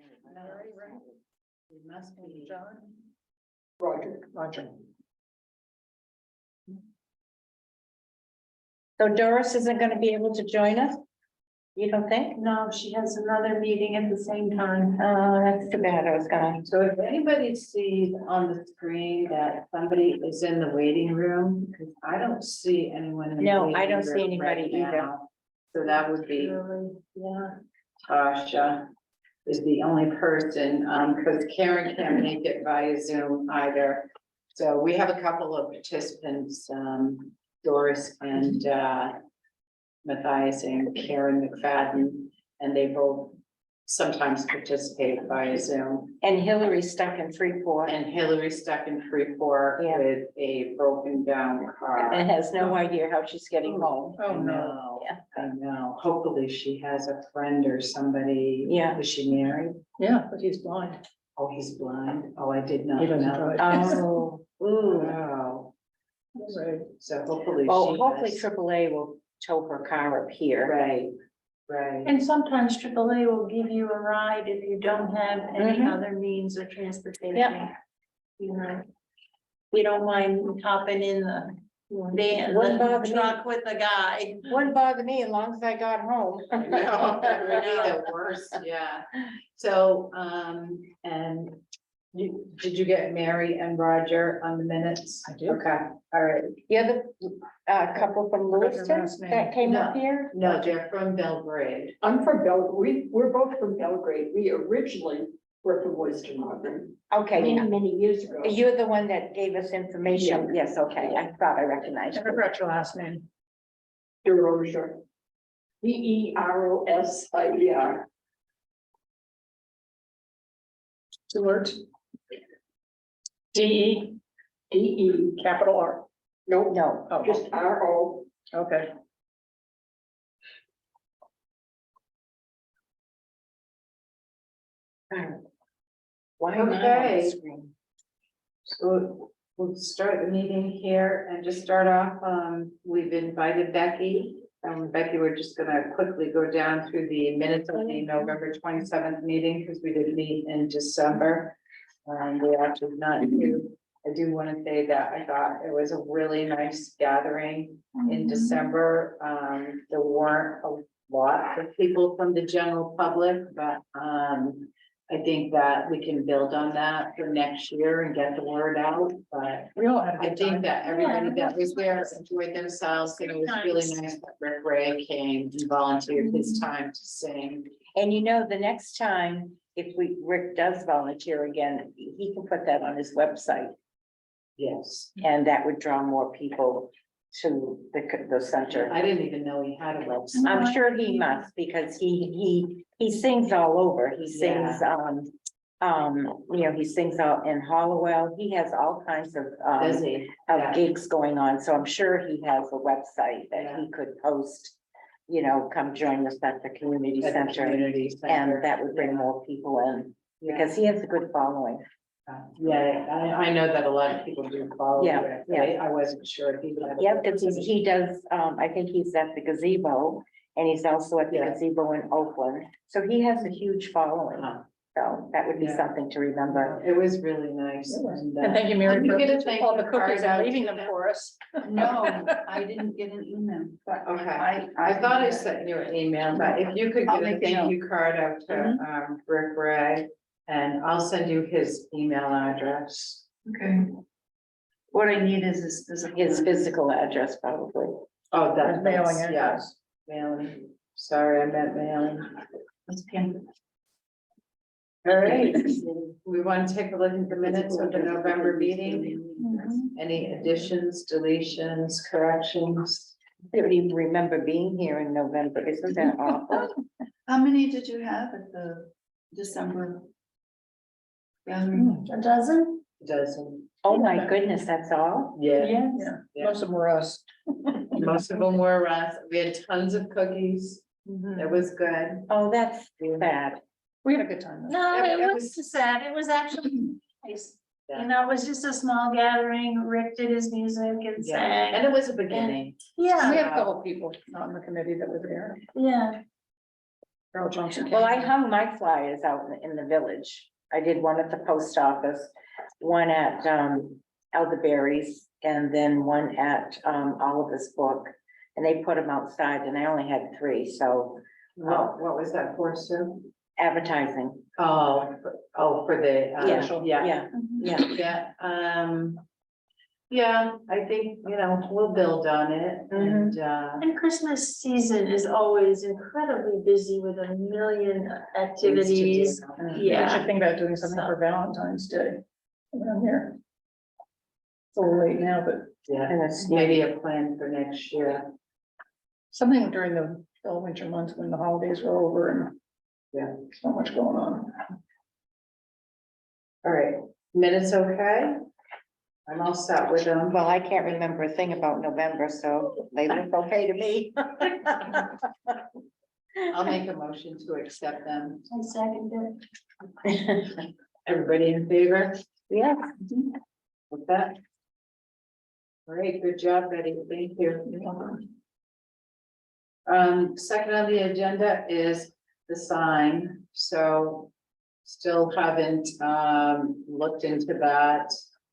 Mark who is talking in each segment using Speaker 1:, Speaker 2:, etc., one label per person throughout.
Speaker 1: Mary, right?
Speaker 2: It must be.
Speaker 1: John? Roger.
Speaker 3: So Doris isn't gonna be able to join us? You don't think?
Speaker 4: No, she has another meeting at the same time.
Speaker 3: That's too bad, I was gonna.
Speaker 2: So if anybody sees on the screen that somebody is in the waiting room, because I don't see anyone. in the
Speaker 3: No, I
Speaker 2: waiting
Speaker 3: don't see
Speaker 2: room
Speaker 3: anybody
Speaker 2: right
Speaker 3: either.
Speaker 2: now. So that would be
Speaker 4: Really, yeah.
Speaker 2: Tasha is the only person, because Karen can't make it via Zoom either. So we have a couple of participants, Doris and, Matthias and Karen McFadden, and they both sometimes participate via Zoom.
Speaker 3: And Hillary's stuck in Freeport
Speaker 2: And Hillary stuck in Freeport
Speaker 3: Yeah.
Speaker 2: with a broken down car.
Speaker 3: and has no idea how she's getting home.
Speaker 1: Oh,
Speaker 2: I
Speaker 1: no.
Speaker 2: know,
Speaker 3: Yeah.
Speaker 2: I know. Hopefully she has a friend or somebody.
Speaker 3: Yeah.
Speaker 2: Is she married?
Speaker 1: Yeah, but he's blind.
Speaker 2: Oh, he's blind. Oh, I did not
Speaker 1: He doesn't
Speaker 2: know.
Speaker 1: drive.
Speaker 3: Oh,
Speaker 2: Ooh, wow.
Speaker 1: Right.
Speaker 2: So hopefully
Speaker 3: well,
Speaker 2: she
Speaker 3: hopefully
Speaker 2: has.
Speaker 3: AAA will tow her car up here.
Speaker 2: Right, right.
Speaker 4: And sometimes AAA will give you a ride if you don't have any
Speaker 3: Mhm.
Speaker 4: other means of transportation.
Speaker 3: Yeah.
Speaker 4: You know, we don't mind hopping in the van,
Speaker 3: Wouldn't
Speaker 4: the
Speaker 3: bother me.
Speaker 4: truck with the guy.
Speaker 3: Wouldn't bother me as long as I got home.
Speaker 2: No, that would be the worst, yeah. So, and did you get Mary and Roger on the minutes?
Speaker 1: I did.
Speaker 2: Okay, all right.
Speaker 3: The other, couple from
Speaker 1: Forgot their
Speaker 3: Lewiston
Speaker 1: last name.
Speaker 3: that came up
Speaker 2: No.
Speaker 3: here?
Speaker 2: No, they're from Belgrade.
Speaker 5: I'm from we're both from Belgrade. We originally were from Oyster Martin
Speaker 3: Okay,
Speaker 5: many,
Speaker 3: yeah.
Speaker 5: many years ago.
Speaker 3: You're the one that gave us information. Yes, okay, I thought I recognized
Speaker 1: I
Speaker 3: you.
Speaker 1: forgot your last name.
Speaker 5: DeRozier. DeRosier.
Speaker 1: Two words. D
Speaker 5: DE,
Speaker 1: E, capital R.
Speaker 5: no,
Speaker 3: No,
Speaker 1: Oh,
Speaker 5: just RO.
Speaker 1: okay.
Speaker 3: why am I on the
Speaker 2: Okay.
Speaker 3: screen?
Speaker 2: So we'll start the meeting here and just start off, we've invited Becky. Becky, we're just gonna quickly go down through the minutes of the November 27th meeting, because we did meet in December. We actually not do, I do want to say that I thought it was a really nice gathering in December. There weren't a lot of people from the general public, but, I think that we can build on that for next year and get the word out, but
Speaker 1: We all had a
Speaker 2: I
Speaker 1: good
Speaker 2: think
Speaker 1: time.
Speaker 2: that everybody
Speaker 4: Yeah,
Speaker 2: that was there enjoyed themselves, and it was really nice that Rick Ray came and volunteered his time to sing.
Speaker 3: And you know, the next time, if Rick does volunteer again, he can put that on his website,
Speaker 2: Yes,
Speaker 3: and that would draw more people to the center.
Speaker 2: I didn't even know he had a website.
Speaker 3: I'm sure he must, because he sings all over. He sings, he sings out in Hollowell. He has all kinds of,
Speaker 2: Does he? Yeah.
Speaker 3: gigs going on, so I'm sure he has a website that he could post, come join us at the community
Speaker 2: At the
Speaker 3: center.
Speaker 2: community
Speaker 3: And
Speaker 2: center.
Speaker 3: that would bring more people in, because he has a good following.
Speaker 2: Yeah, I know that a lot of people do follow.
Speaker 3: Yeah,
Speaker 2: Rick,
Speaker 3: yeah.
Speaker 2: but I wasn't sure if he had. a
Speaker 3: Yeah, because
Speaker 2: website.
Speaker 3: he does, I think he's at the gazebo, and he's also at the
Speaker 2: Yeah.
Speaker 3: gazebo in Oakland, so he has a huge following.
Speaker 2: Huh.
Speaker 3: So that would be
Speaker 2: Yeah.
Speaker 3: something to remember.
Speaker 2: It was really nice.
Speaker 1: It was.
Speaker 2: And,
Speaker 1: And thank you, Mary,
Speaker 2: you get a
Speaker 1: for
Speaker 2: thank
Speaker 1: all
Speaker 2: you
Speaker 1: the cookies
Speaker 2: card out
Speaker 1: and leaving
Speaker 2: to
Speaker 1: them
Speaker 2: them?
Speaker 1: for us.
Speaker 2: No, I didn't get an email, but
Speaker 3: Okay.
Speaker 2: I thought I sent you an email, but if you could
Speaker 3: I'll
Speaker 2: get a
Speaker 3: make a
Speaker 2: thank you card out to, Rick Ray, and I'll send you his email address.
Speaker 4: Okay. What I need is this.
Speaker 3: His physical address, probably.
Speaker 2: Oh,
Speaker 1: His mailing
Speaker 2: yeah,
Speaker 1: address.
Speaker 2: mailing. Sorry, I meant mailing.
Speaker 4: Okay.
Speaker 2: All right, we want to take a look at the minutes of the November meeting. Any additions, deletions, corrections?
Speaker 3: I don't even remember being here in November. Isn't that awful?
Speaker 4: How many did you have at the December gathering? A dozen?
Speaker 2: Doesn't,
Speaker 3: Oh, my goodness, that's all?
Speaker 2: yeah,
Speaker 4: Yes.
Speaker 1: Yeah,
Speaker 2: Yeah.
Speaker 1: most of them were us.
Speaker 2: most of them were us. We had tons of cookies. It was good.
Speaker 3: Oh, that's bad.
Speaker 1: We had a good time. though.
Speaker 4: No,
Speaker 2: It
Speaker 4: it
Speaker 2: was-
Speaker 4: was sad. It was actually nice.
Speaker 2: Yeah.
Speaker 4: You know, it was just a small gathering. Rick did his music and
Speaker 2: Yeah,
Speaker 4: sang.
Speaker 2: and it was a beginning.
Speaker 1: We
Speaker 4: Yeah,
Speaker 1: had a couple of people on the committee that were there.
Speaker 4: yeah.
Speaker 1: Carol Johnson.
Speaker 3: Well, I hung my flyers out in the village. I did one at the post office, one at Elderberry's, and then one at Oliver's Book. And they put them outside and I only had 3, so
Speaker 2: What was that for, Sue?
Speaker 3: advertising.
Speaker 2: For the,
Speaker 3: Yeah, yeah.
Speaker 2: Yeah, I think, we'll build on it and,
Speaker 6: And Christmas season is always incredibly busy with a million activities.
Speaker 1: We
Speaker 6: Yeah.
Speaker 1: should think about doing something for Valentine's Day around here. It's a little late now, but
Speaker 2: yeah,
Speaker 3: And it's,
Speaker 2: maybe a plan for next year.
Speaker 1: something during the winter months when the holidays are over and
Speaker 2: Yeah.
Speaker 1: so much going on.
Speaker 2: All right, minutes okay? I'm all set with them.
Speaker 3: well, I can't remember a thing about November, so they look okay to me.
Speaker 2: I'll make a motion to accept them.
Speaker 6: I second it.
Speaker 2: Everybody in favor
Speaker 3: Yeah,
Speaker 2: with that? All right, good job, Betty. Thank you. Second on the agenda is the sign, so still haven't looked into that.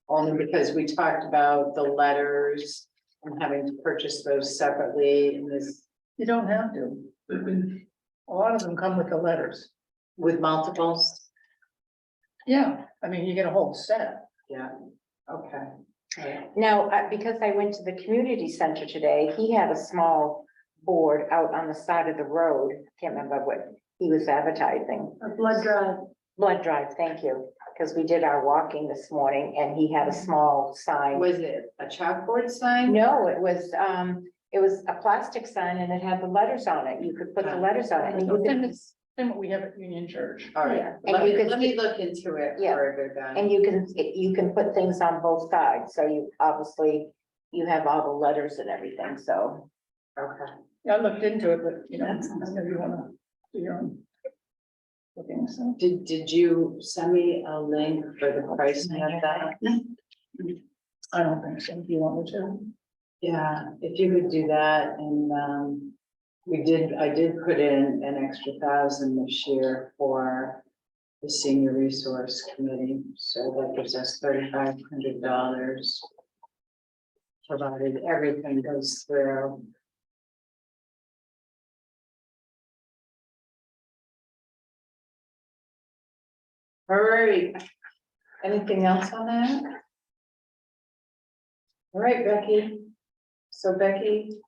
Speaker 2: Only because we talked about the letters and having to purchase those separately in this
Speaker 1: You don't have to. A lot of them come with the letters.
Speaker 2: with multiples.
Speaker 1: Yeah, I mean, you get a whole set.
Speaker 2: Yeah, okay. All right.
Speaker 3: now, because I went to the community center today, he had a small board out on the side of the road. Can't remember what he was advertising.
Speaker 6: A blood drive.
Speaker 3: Blood drive, thank you, because we did our walking this morning and he had a small sign.
Speaker 2: Was it a chalkboard sign?
Speaker 3: No, it was a plastic sign and it had the letters on it. You could put the letters on it. And you
Speaker 1: Same
Speaker 3: could,
Speaker 1: as what we have at Union Church.
Speaker 2: All right,
Speaker 3: Yeah.
Speaker 2: let
Speaker 3: And you
Speaker 2: me,
Speaker 3: could-
Speaker 2: let me look into it
Speaker 3: Yeah.
Speaker 2: further then.
Speaker 3: and you can put things on both sides. So you obviously, you have all the letters and everything, so.
Speaker 2: Okay.
Speaker 1: Yeah, I looked into it, but I know you wanna do your own looking, so.
Speaker 2: Did you send me a link for the pricing of that?
Speaker 1: I don't think so. If you want me to.
Speaker 2: Yeah, if you could do that and, I did put in an extra 1,000 this year for the senior resource committee, so that gives us $3,500. Provided everything goes through. All right, anything else on that? All right, Becky. So Becky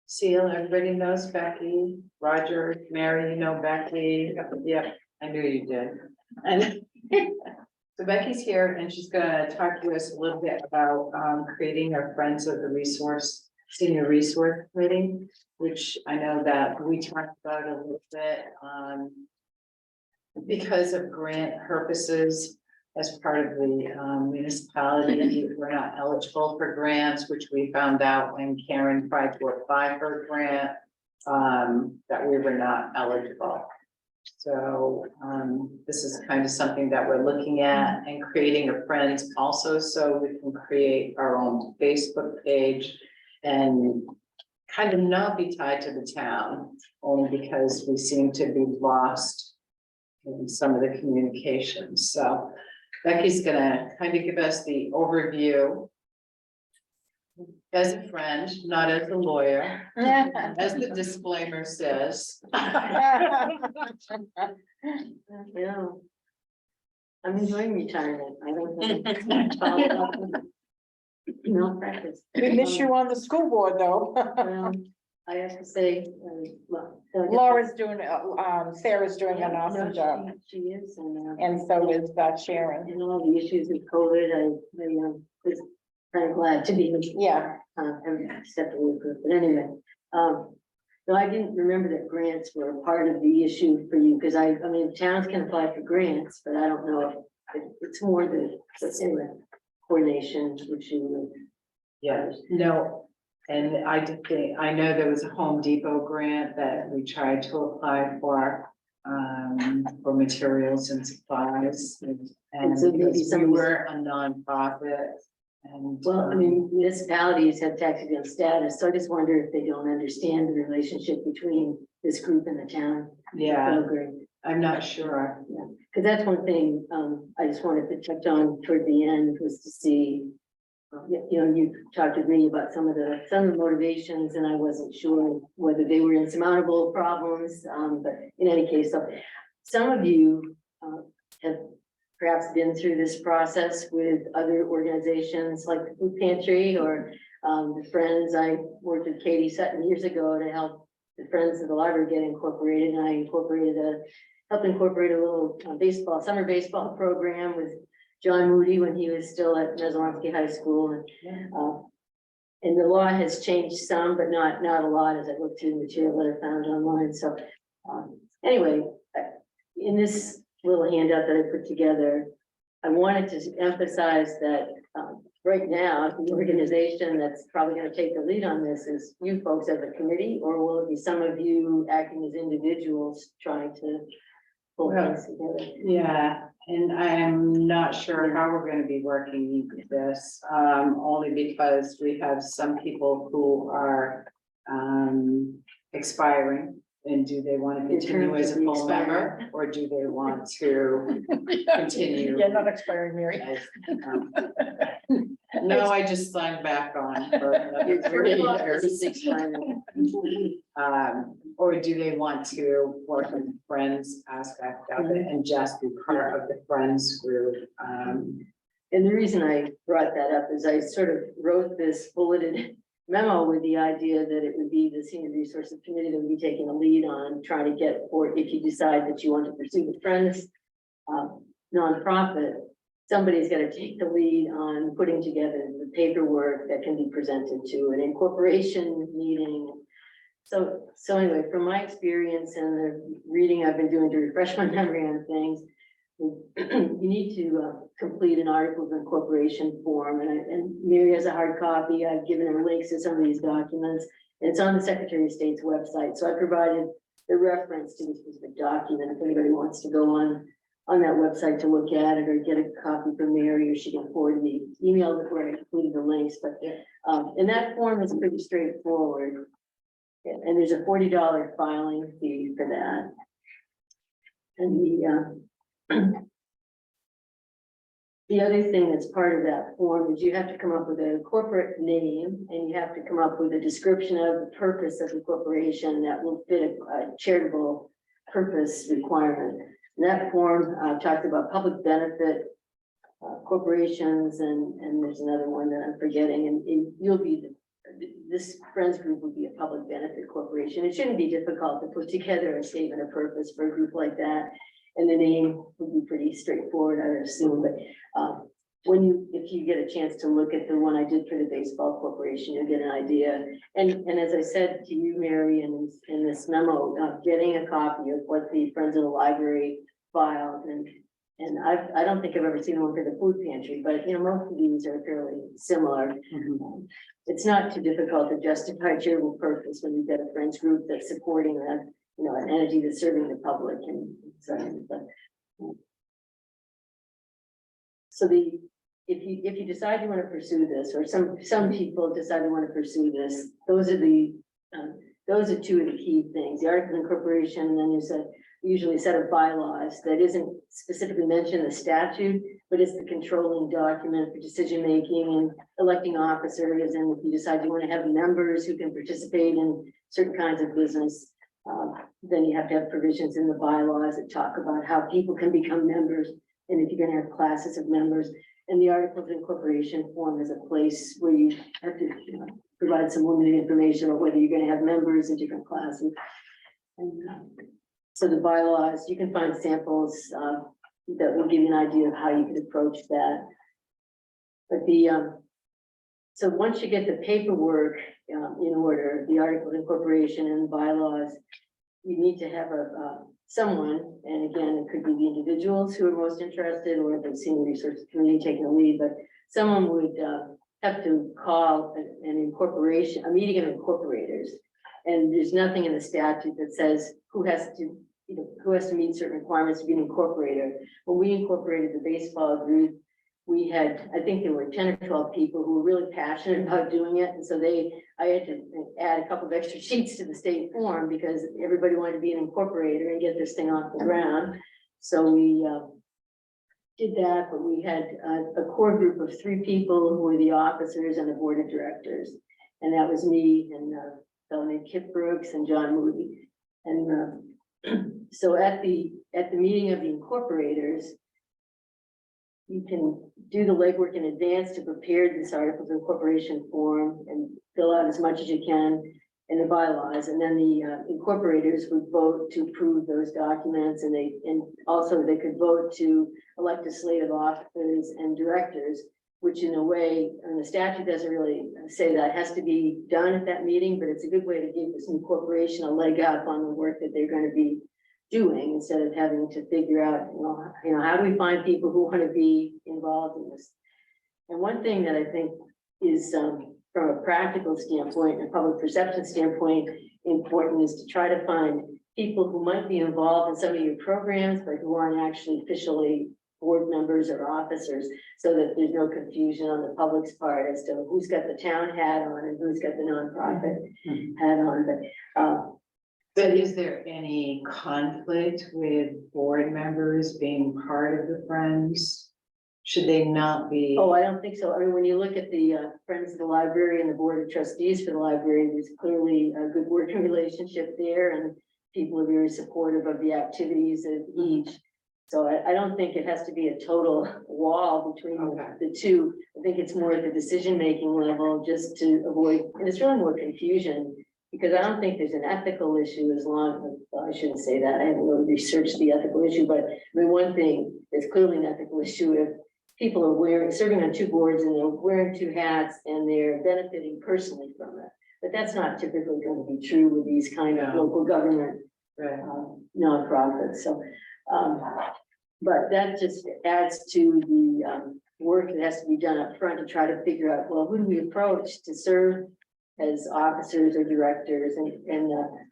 Speaker 2: Seal, everybody knows Becky, Roger, Mary, you know Becky, yep, I knew you did. And so Becky's here and she's gonna talk to us a little bit about creating our Friends of the Resource, Senior Resource Committee, which I know that we talked about a little bit, because of grant purposes. As part of the municipality, we're not eligible for grants, which we found out when Karen tried to apply for a grant, that we were not eligible. So this is kind of something that we're looking at and creating a Friends also, so we can create our own Facebook page and kind of not be tied to the town, only because we seem to be lost in some of the communications. So Becky's gonna kind of give us the overview as a friend, not as a lawyer, as the disclaimer says.
Speaker 6: Yeah. I'm enjoying retirement. I don't. No practice.
Speaker 3: We miss you on the school board, though.
Speaker 6: I have to say,
Speaker 3: Laura's doing, Sarah's doing an awesome job,
Speaker 6: She is,
Speaker 3: and so is Sharon.
Speaker 6: and all the issues with COVID, I was kind of glad to be,
Speaker 3: Yeah,
Speaker 6: stepping in the group, but anyway. So I didn't remember that grants were a part of the issue for you, because I mean, towns can apply for grants, but I don't know if it's more the, anyway, coordination issue.
Speaker 2: Yeah, no, and I did think, I know there was a Home Depot grant that we tried to apply for materials and supplies. And
Speaker 6: And so maybe
Speaker 2: because
Speaker 6: some
Speaker 2: we
Speaker 6: of these-
Speaker 2: were a nonprofit, And.
Speaker 6: Well, I mean, municipalities have tax exempt status, so I just wonder if they don't understand the relationship between this group and the town.
Speaker 2: Yeah,
Speaker 6: Belgrade.
Speaker 2: I'm not sure.
Speaker 6: Because that's one thing, I just wanted to touch on toward the end was to see. You talked with me about some of the motivations and I wasn't sure whether they were insurmountable problems, but in any case, so some of you, have perhaps been through this process with other organizations like the Food Pantry or, the Friends. I worked with Katie Sutton years ago to help the Friends of the Library get incorporated, and I helped incorporate a little summer baseball program with John Moody when he was still at Mesolonsky High School. And the law has changed some, but not a lot as I looked through the material that I found online. So anyway, in this little handout that I put together, I wanted to emphasize that right now, the organization that's probably going to take the lead on this is you folks as a committee, or will it be some of you acting as individuals trying to pull things together?
Speaker 2: Yeah, and I'm not sure how we're gonna be working this, only because we have some people who are expiring. And do they want to
Speaker 6: Your
Speaker 2: continue
Speaker 6: term
Speaker 2: as a
Speaker 6: should be
Speaker 2: full member,
Speaker 6: expiring.
Speaker 2: or do they want to continue?
Speaker 1: Yeah, not expiring, Mary.
Speaker 2: as, No, I just signed back on for another
Speaker 6: Your
Speaker 2: 3
Speaker 6: term
Speaker 2: years.
Speaker 6: is expiring.
Speaker 2: Or do they want to work on the Friends aspect of it and just be part of the Friends group?
Speaker 6: And the reason I brought that up is I sort of wrote this bulleted memo with the idea that it would be the Senior Resources Committee that would be taking a lead on trying to get, or if you decide that you want to pursue the Friends nonprofit, somebody's got to take the lead on putting together the paperwork that can be presented to an incorporation meeting. So anyway, from my experience and the reading I've been doing to refresh my memory on things, you need to complete an article of incorporation form, and Mary has a hard copy. I've given her links to some of these documents. It's on the Secretary of State's website, so I provided the reference to the specific document if anybody wants to go on that website to look at it or get a copy from Mary, or she can forward the email where I included the links. But and that form is pretty straightforward, and there's a $40 filing fee for that. And the other thing that's part of that form is you have to come up with a corporate name, and you have to come up with a description of the purpose of the corporation that will fit a charitable purpose requirement. And that form talks about public benefit corporations, and there's another one that I'm forgetting, and you'll be this Friends group would be a public benefit corporation. It shouldn't be difficult to put together a statement of purpose for a group like that. And the name would be pretty straightforward, I would assume, but if you get a chance to look at the one I did for the baseball corporation, you'll get an idea. And as I said to you, Mary, in this memo, getting a copy of what the Friends of the Library filed, and I don't think I've ever seen one for the Food Pantry, but most of these are fairly similar. It's not too difficult to justify charitable purpose when you've got a Friends group that's supporting an entity that's serving the public, and so if you decide you want to pursue this, or some people decide they want to pursue this, those are two of the key things: the article of incorporation, and then there's usually a set of bylaws that isn't specifically mentioned in the statute, but it's the controlling document for decision making and electing officers. And if you decide you want to have members who can participate in certain kinds of business, then you have to have provisions in the bylaws that talk about how people can become members, and if you're going to have classes of members. And the article of incorporation form is a place where you have to provide some limited information about whether you're going to have members in different classes. And so the bylaws, you can find samples that will give you an idea of how you could approach that. But so once you get the paperwork in order, the article of incorporation and bylaws, you need to have someone, and again, it could be the individuals who are most interested, or the Senior Resources Committee taking the lead, but someone would have to call a meeting of incorporators. And there's nothing in the statute that says who has to meet certain requirements to be an incorporator. When we incorporated the baseball group, we had, I think there were 10 or 12 people who were really passionate about doing it. And so I had to add a couple of extra sheets to the state form because everybody wanted to be an incorporator and get this thing off the ground. So we did that, but we had a core group of 3 people who were the officers and the board of directors. And that was me and a fellow named Kip Brooks and John Moody. And so at the meeting of the incorporators, you can do the legwork in advance to prepare this articles of incorporation form and fill out as much as you can in the bylaws. And then the incorporators would vote to approve those documents, and also they could vote to elect a slate of officers and directors, which in a way, and the statute doesn't really say that has to be done at that meeting, but it's a good way to give this new corporation a leg up on the work that they're going to be doing, instead of having to figure out, you know, how do we find people who want to be involved in this? And one thing that I think is from a practical standpoint and public perception standpoint important is to try to find people who might be involved in some of your programs, but who aren't actually officially board members or officers, so that there's no confusion on the public's part as to who's got the town hat on and who's got the nonprofit hat on.
Speaker 2: But is there any conflict with board members being part of the Friends? Should they not be?
Speaker 6: Oh, I don't think so. I mean, when you look at the Friends of the Library and the Board of Trustees for the library, there's clearly a good working relationship there, and people are very supportive of the activities of each. So I don't think it has to be a total wall between the two. I think it's more at the decision-making level, just to avoid, and it's really more confusion, because I don't think there's an ethical issue as long, well, I shouldn't say that, I haven't really researched the ethical issue, but I mean, one thing is clearly an ethical issue if people are serving on 2 boards and they're wearing 2 hats and they're benefiting personally from it. But that's not typically going to be true with these kind of local government nonprofits. So, but that just adds to the work that has to be done up front to try to figure out, well, who do we approach to serve as officers or directors, and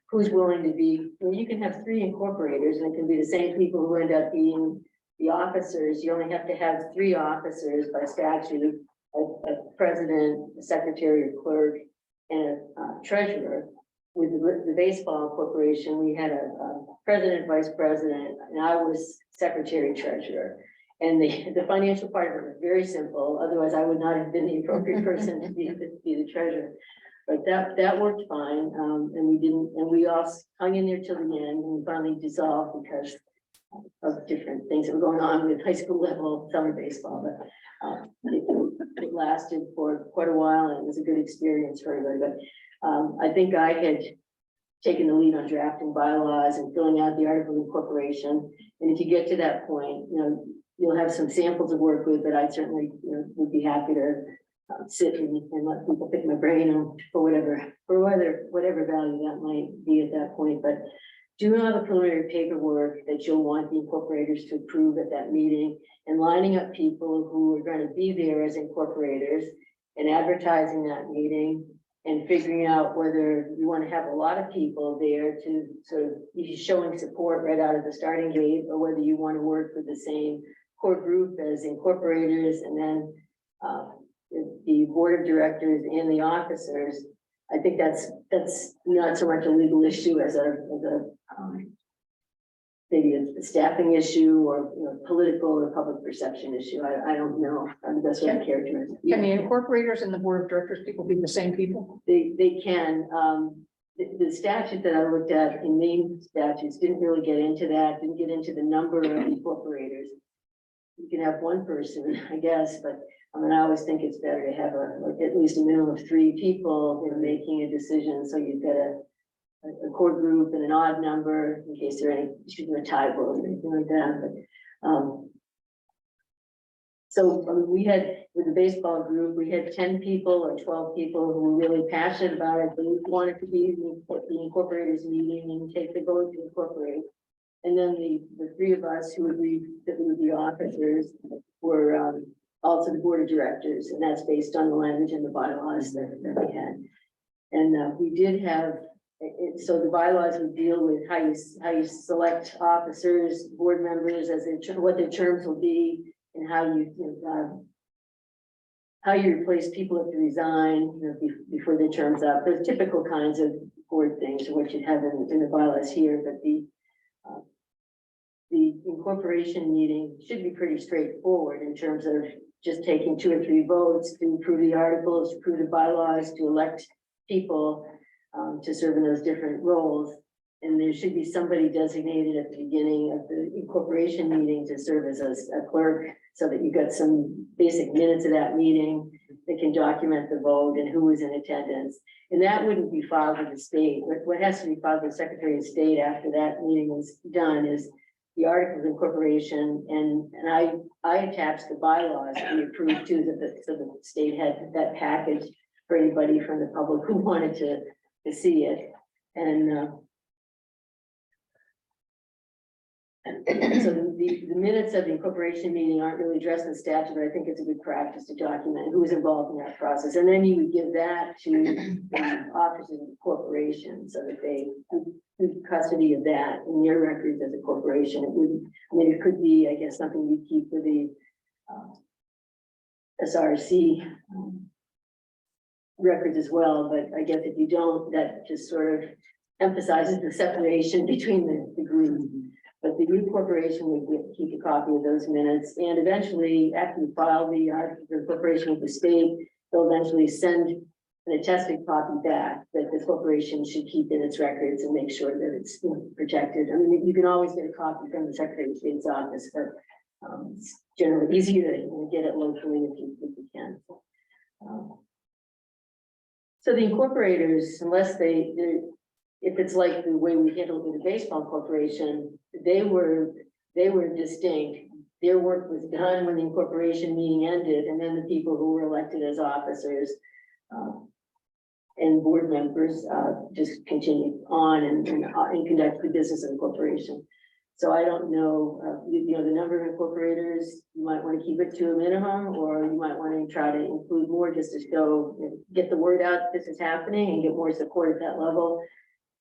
Speaker 6: who's willing to be, well, you can have 3 incorporators and it can be the same people who end up being the officers. You only have to have 3 officers by statute, a president, a secretary or clerk, and a treasurer. With the baseball corporation, we had a president, vice president, and I was secretary treasurer. And the financial part of it was very simple. Otherwise, I would not have been the appropriate person to be the treasurer. But that worked fine. And we all hung in there till the end, and we finally dissolved because of different things that were going on with high school level summer baseball. But it lasted for quite a while, and it was a good experience for everybody. But I think I had taken the lead on drafting bylaws and filling out the article of incorporation. And if you get to that point, you know, you'll have some samples to work with, but I certainly, you know, would be happy to sit and let people pick my brain on for whatever value that might be at that point. But doing all the preliminary paperwork that you'll want the incorporators to approve at that meeting, and lining up people who are going to be there as incorporators and advertising that meeting, and figuring out whether you want to have a lot of people there to sort of be showing support right out of the starting gate, or whether you want to work with the same core group as incorporators, and then the board of directors and the officers. I think that's not so much a legal issue as a maybe a staffing issue, or, you know, political or public perception issue. I don't know. The best way to characterize it.
Speaker 1: Can the incorporators and the board of directors people be the same people?
Speaker 6: They can. The statute that I looked at in Maine statutes didn't really get into that. Didn't get into the number of incorporators. You can have 1 person, I guess, but I mean, I always think it's better to have at least a minimum of 3 people in making a decision. So you've got a core group and an odd number in case there are any issues with typos or anything like that. But so I mean, we had, with the baseball group, we had 10 people or 12 people who were really passionate about it. They wanted to be the incorporators meeting and take the vote to incorporate. And then the 3 of us who agreed that we would be officers were also the board of directors, and that's based on the language and the bylaws that we had. And we did have, so the bylaws would deal with how you select officers, board members, as what their terms will be, and how you replace people if they resign, before their term's up. There's typical kinds of board things, which you have in the bylaws here, but the incorporation meeting should be pretty straightforward in terms of just taking 2 or 3 votes to approve the articles, to approve the bylaws, to elect people to serve in those different roles. And there should be somebody designated at the beginning of the incorporation meeting to serve as a clerk, so that you got some basic minutes of that meeting that can document the vote and who was in attendance. And that wouldn't be filed with the state. What has to be filed with the Secretary of State after that meeting was done is the articles of incorporation, and I attached the bylaws to be approved too, so the state had that package for anybody from the public who wanted to see it. And so the minutes of the incorporation meeting aren't really addressed in statute, but I think it's a good practice to document who was involved in that process. And then you would give that to the officers of the corporation, so that they keep custody of that in your records as a corporation. It wouldn't, I mean, it could be, I guess, something you keep for the SRC records as well, but I guess if you don't, that just sort of emphasizes the separation between the groups. But the new corporation would keep a copy of those minutes, and eventually, after you file the article of incorporation with the state, they'll eventually send an attested copy back that the corporation should keep in its records and make sure that it's protected. I mean, you can always get a copy from the Secretary of State's office, but it's generally easier to get it locally if you can. So the incorporators, unless if it's like the way we handled with the baseball corporation, they were distinct. Their work was done when the incorporation meeting ended, and then the people who were elected as officers and board members just continued on and conduct the business of the corporation. So I don't know, you know, the number of incorporators, you might want to keep it to a minimum, or you might want to try to include more just to show, get the word out this is happening and get more support at that level.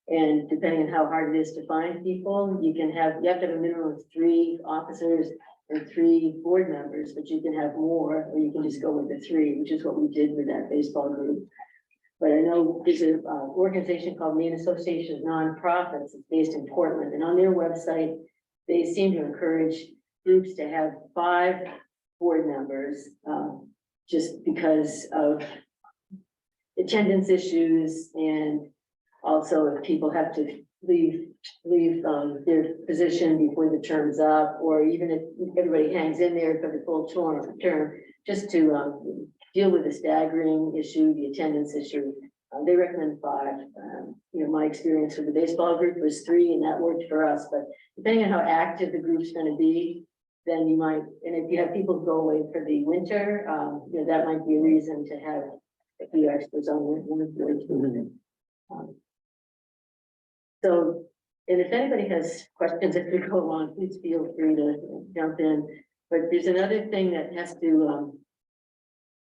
Speaker 6: And depending on how hard it is to find people, you have to have a minimum of 3 officers and 3 board members, but you can have more, or you can just go with the 3, which is what we did with that baseball group. But I know there's an organization called Maine Association of Nonprofits. It's based in Portland, and on their website, they seem to encourage groups to have 5 board members, just because of attendance issues, and also if people have to leave their position before the term's up, or even if everybody hangs in there for the full term, just to deal with the staggering issue, the attendance issue. They recommend 5. You know, my experience with the baseball group was 3, and that worked for us. But depending on how active the group's going to be, then you might, and if you have people go away for the winter, you know, that might be a reason to have a few extras on one. So, and if anybody has questions as we go along, please feel free to jump in. But there's another thing that has to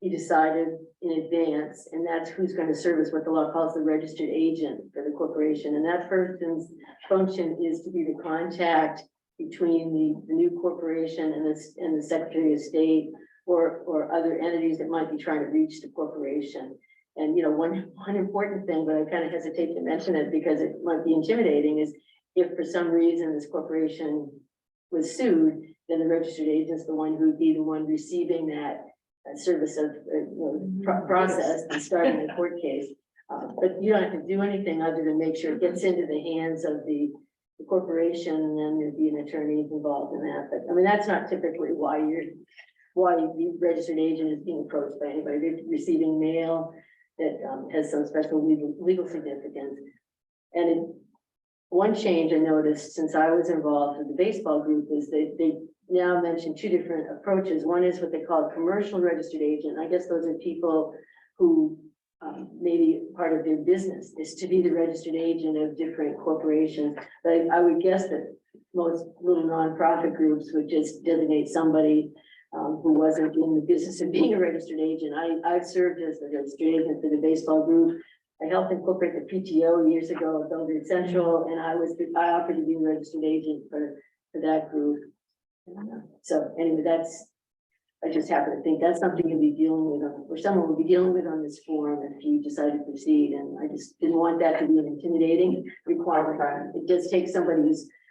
Speaker 6: be decided in advance, and that's who's going to serve as what the law calls the registered agent for the corporation. And that person's function is to be the contact between the new corporation and the Secretary of State, or other entities that might be trying to reach the corporation. And, you know, one important thing, but I kind of hesitate to mention it because it might be intimidating, is if for some reason this corporation was sued, then the registered agent is the one who would be the one receiving that service of process and starting the court case. But you don't have to do anything other than make sure it gets into the hands of the corporation, and then there'd be an attorney involved in that. But I mean, that's not typically why the registered agent is being approached by anybody. They're receiving mail that has some special legal significance. And one change I noticed since I was involved with the baseball group is that they now mention 2 different approaches. One is what they call a commercial registered agent. I guess those are people who maybe part of their business is to be the registered agent of different corporations. But I would guess that most little nonprofit groups would just designate somebody who wasn't in the business of being a registered agent. I've served as the registered agent for the baseball group. I helped incorporate the PTO years ago at Belgrade Central, and I offered to be a registered agent for that group. So anyway, I just happen to think that's something you'll be dealing with, or someone will be dealing with on this forum if you decide to proceed, and I just didn't want that to be an intimidating requirement. It does take somebody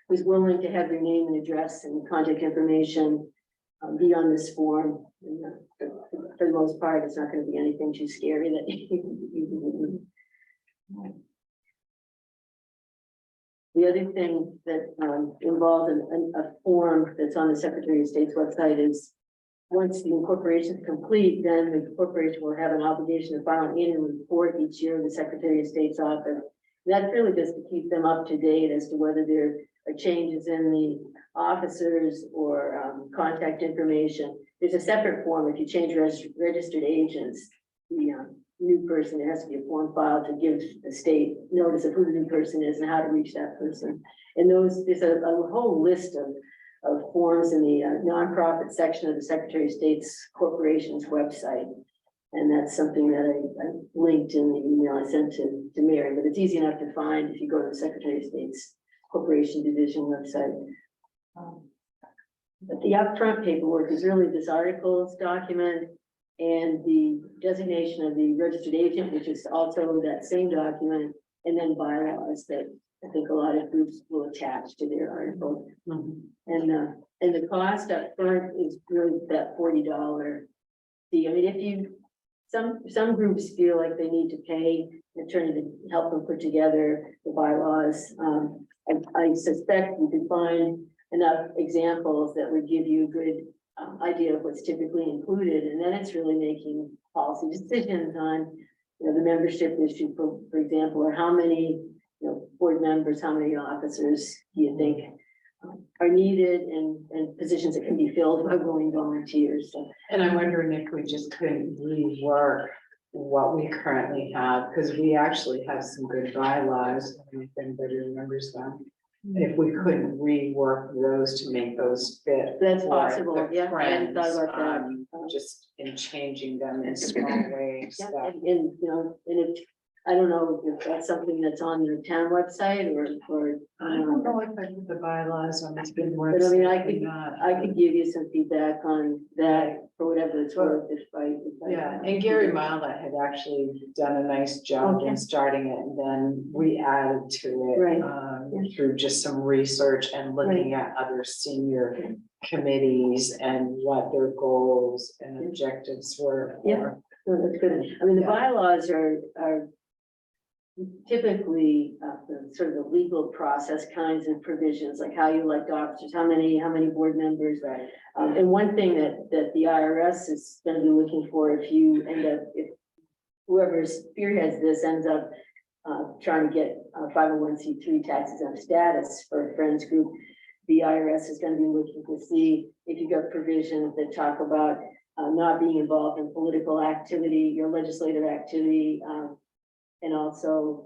Speaker 6: who's willing to have their name and address and contact information be on this form. And, for the most part, it's not gonna be anything too scary that The other thing that involved a form that's on the Secretary of State's website is once the incorporation is complete, then the corporation will have an obligation to file an annual report each year in the Secretary of State's office. That really just to keep them up to date as to whether there are changes in the officers or contact information. There's a separate form if you change registered agents. The new person, there has to be a form filed to give the state notice of who the new person is and how to reach that person. And there's a whole list of forms in the nonprofit section of the Secretary of State's corporation's website. And that's something that I linked in the email I sent to Mary, but it's easy enough to find if you go to the Secretary of State's Corporation Division website. But the upfront paperwork is really this articles document and the designation of the registered agent, which is also that same document, and then bylaws that I think a lot of groups will attach to their article. And the cost up front is really that $40 fee. I mean, if some groups feel like they need to pay an attorney to help them put together the bylaws. I suspect you could find enough examples that would give you a good idea of what's typically included, and then it's really making policy decisions on, the membership issue, for example, or how many, board members, how many officers do you think are needed, and positions that can be filled by willing volunteers. So,
Speaker 2: And I'm wondering if we just couldn't rework what we currently have, because we actually have some good bylaws, if anybody remembers them. If we couldn't rework those to make those fit.
Speaker 6: that's
Speaker 2: for
Speaker 6: possible.
Speaker 2: the
Speaker 6: Yeah, I hadn't thought
Speaker 2: friends,
Speaker 6: about that.
Speaker 2: just in changing them in small ways.
Speaker 6: Yeah,
Speaker 2: that-
Speaker 6: and and if, I don't know if that's something that's on your town website or,
Speaker 2: I don't know if I put the bylaws on this good
Speaker 6: But I mean, I
Speaker 2: website or
Speaker 6: could-
Speaker 2: not.
Speaker 6: I could give you some feedback on that for whatever it's worth if I.
Speaker 2: Yeah, and Gary Milda had actually done a nice job
Speaker 6: Okay.
Speaker 2: in starting it, and then we added to it.
Speaker 6: Right.
Speaker 2: Through just some research and looking at other senior committees and what their goals and objectives were.
Speaker 6: Yeah. No, that's good. I mean, the
Speaker 2: Yeah.
Speaker 6: bylaws are typically the sort of the legal process kinds of provisions, like how you elect officers, how many board members.
Speaker 2: Right.
Speaker 6: And one thing that the IRS is gonna be looking for if you end up, if whoever spearheads this ends up trying to get 501c3 tax exempt status for a friends group, the IRS is gonna be looking to see if you got provisions that talk about not being involved in political activity, your legislative activity, and also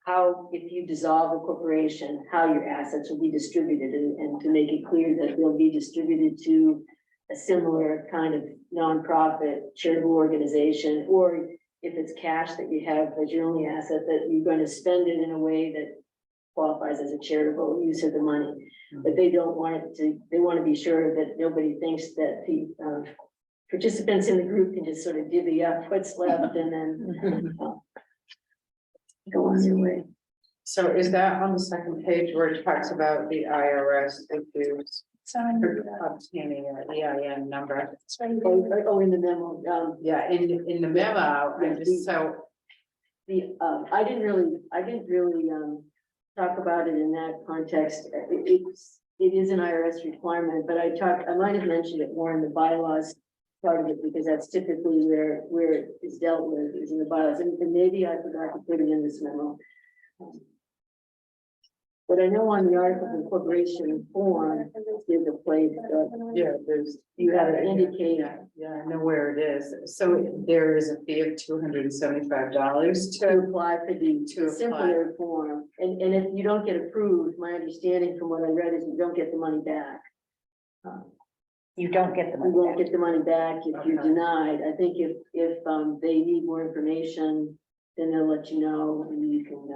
Speaker 6: how, if you dissolve a corporation, how your assets will be distributed, and to make it clear that they'll be distributed to a similar kind of nonprofit charitable organization, or if it's cash that you have as your only asset, that you're going to spend it in a way that qualifies as a charitable use of the money. But they don't want it to, they want to be sure that nobody thinks that the participants in the group can just sort of divvy up what's left and then go on their way.
Speaker 2: So is that on the second page where it talks about the IRS issues for obtaining an EIN number?
Speaker 6: Oh, in the memo,
Speaker 2: Yeah, in the memo, and just so,
Speaker 6: I didn't really talk about it in that context. It is an IRS requirement, but I might have mentioned it more in the bylaws part of it, because that's typically where it is dealt with, is in the bylaws, and maybe I forgot to put it in this memo. But I know on the article of incorporation form, there's a place that
Speaker 2: yeah, there's.
Speaker 6: you have to indicate.
Speaker 2: Yeah, I know where it is. So there is a fee of $275
Speaker 6: To
Speaker 2: to,
Speaker 6: apply for the
Speaker 2: To apply.
Speaker 6: simpler form, and if you don't get approved, my understanding from what I read is you don't get the money back.
Speaker 3: You don't get the
Speaker 6: You
Speaker 3: money
Speaker 6: won't
Speaker 3: back.
Speaker 6: get the money back if you're
Speaker 2: Okay.
Speaker 6: denied. I think if they need more information, then they'll let you know, and you can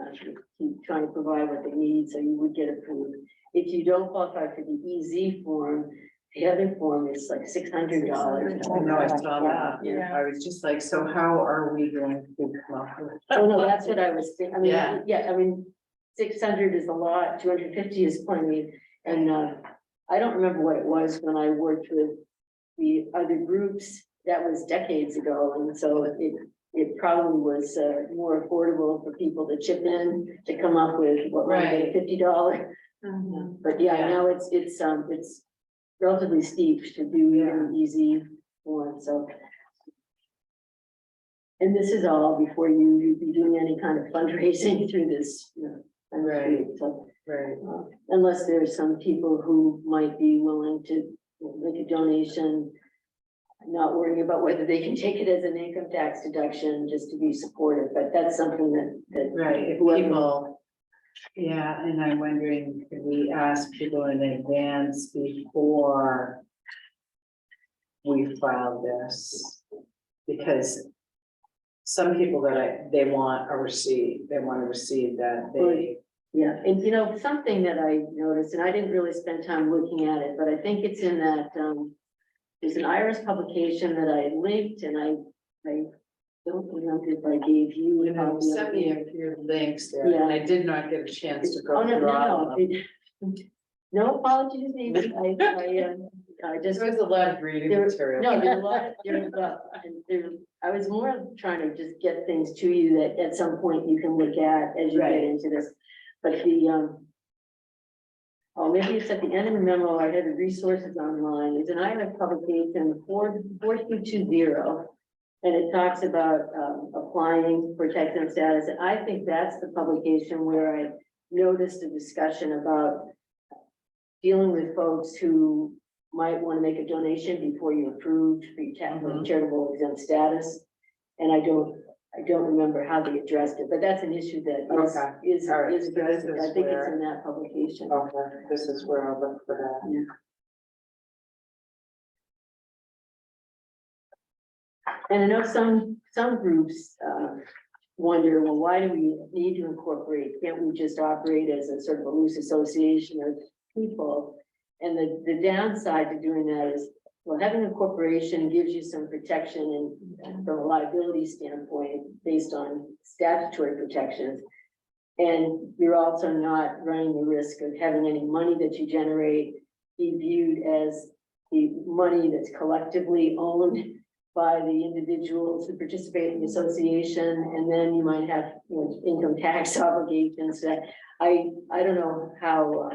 Speaker 6: keep trying to provide what they need, so you would get approved. If you don't qualify for the EZ form, the other form is like $600.
Speaker 2: I know, I saw that.
Speaker 6: Yeah.
Speaker 2: I was just like, so how are we going to come up with?
Speaker 6: Oh, no, that's what I was thinking. I mean,
Speaker 2: Yeah.
Speaker 6: yeah, I mean, 600 is a lot, 250 is plenty. And, I don't remember what it was when I worked with the other groups. That was decades ago. And so it probably was, more affordable for people to chip in to come up with what might be a $50. But yeah,
Speaker 2: Yeah.
Speaker 6: now it's relatively steep to do an easy one, so. And this is all before you'd be doing any kind of fundraising through this, kind of
Speaker 2: Right.
Speaker 6: group. So,
Speaker 2: Right.
Speaker 6: unless there's some people who might be willing to make a donation, not worrying about whether they can take it as an income tax deduction, just to be supportive, but that's something that.
Speaker 2: Right, if
Speaker 6: whoever-
Speaker 2: people, yeah, and I'm wondering, could we ask people in advance before we file this? Because some people that they want to receive that they,
Speaker 6: Yeah, and something that I noticed, and I didn't really spend time looking at it, but I think it's in that, there's an IRS publication that I linked, and I don't remember if I gave you. a
Speaker 2: you know,
Speaker 6: copy of
Speaker 2: sent me
Speaker 6: it.
Speaker 2: a few links there, and I did not get a chance to go
Speaker 6: Oh, no,
Speaker 2: through all of them.
Speaker 6: no. No apologies needed. I just.
Speaker 2: There was a lot of reading
Speaker 6: There,
Speaker 2: material.
Speaker 6: no, there's a lot, I was more trying to just get things to you that at some point you can look at as you
Speaker 2: Right.
Speaker 6: get into this. But oh, maybe it's at the end of the memo, I had the resources online, it's an IRS publication, 4220. And it talks about, applying for Texan status, and I think that's the publication where I noticed a discussion about dealing with folks who might want to make a donation before you're approved for your
Speaker 2: Mhm.
Speaker 6: charitable exempt status. And I don't remember how they addressed it, but that's an issue that
Speaker 2: Okay.
Speaker 6: is
Speaker 2: All right.
Speaker 6: is addressed.
Speaker 2: So this is
Speaker 6: I think it's
Speaker 2: where-
Speaker 6: in that publication.
Speaker 2: Okay, this is where I'll look for that.
Speaker 6: And I know some groups, wonder, well, why do we need to incorporate? Can't we just operate as a sort of a loose association of people? And the downside to doing that is, well, having a corporation gives you some protection and from a liability standpoint, based on statutory protections. And you're also not running the risk of having any money that you generate be viewed as the money that's collectively owned by the individuals who participate in the association, and then you might have, income tax obligations that I don't know how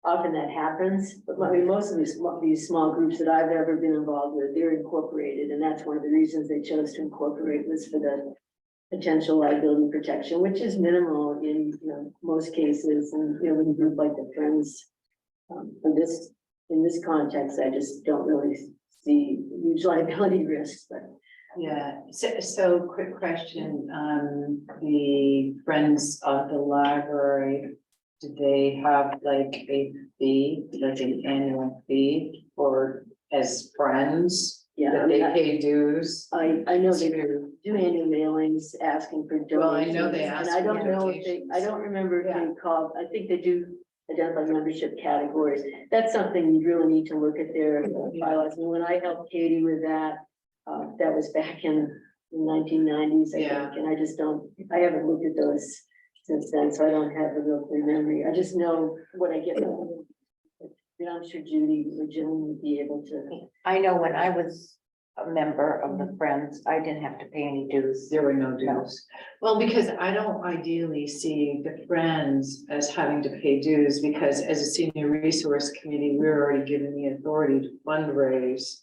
Speaker 6: often that happens, but I mean, most of these small groups that I've ever been involved with, they're incorporated, and that's one of the reasons they chose to incorporate, was for the potential liability protection, which is minimal in, most cases, and, with a group like the Friends. In this context, I just don't really see huge liability risks, but.
Speaker 2: Yeah, so quick question, the Friends of the Library, do they have like a fee, like an annual fee for as friends?
Speaker 6: Yeah,
Speaker 2: That they pay dues?
Speaker 6: I know they
Speaker 2: to-
Speaker 6: do annual mailings asking for donations.
Speaker 2: Well, I know they ask
Speaker 6: And I
Speaker 2: for
Speaker 6: don't know if they, I
Speaker 2: donations.
Speaker 6: don't remember if
Speaker 2: Yeah.
Speaker 6: they call, I think they do identify membership categories. That's something you really need to look at their bylaws. And when I helped Katie with that, that was back in the 1990s, I
Speaker 2: Yeah.
Speaker 6: think, and I haven't looked at those since then, so I don't have a real clear memory. I just know what I get. And I'm sure Judy or Jim would be able to.
Speaker 3: I know when I was a member of the Friends, I didn't have to pay any dues.
Speaker 2: There were no dues. Well, because I don't ideally see the Friends as having to pay dues, because as a senior resource committee, we're already given the authority to fundraise.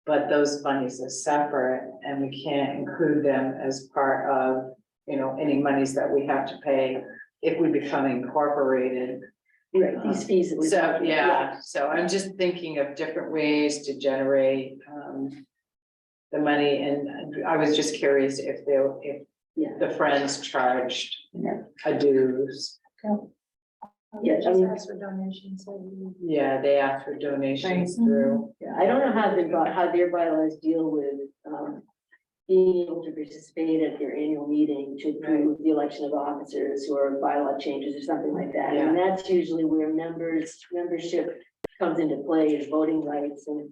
Speaker 2: But those monies are separate, and we can't include them as part of, any monies that we have to pay if we become incorporated.
Speaker 6: Right, these fees that we're
Speaker 2: So,
Speaker 6: talking about.
Speaker 2: yeah, so I'm just thinking of different ways to generate the money, and I was just curious if
Speaker 6: Yeah.
Speaker 2: the Friends charged
Speaker 3: Yeah.
Speaker 2: a dues.
Speaker 6: Yeah, I mean,
Speaker 1: for donations.
Speaker 2: Yeah, they ask for donations through.
Speaker 6: yeah, I don't know how their bylaws deal with, being able to participate at their annual meeting to approve the election of officers or bylaw changes or something like that. And that's usually where membership comes into play is voting rights and,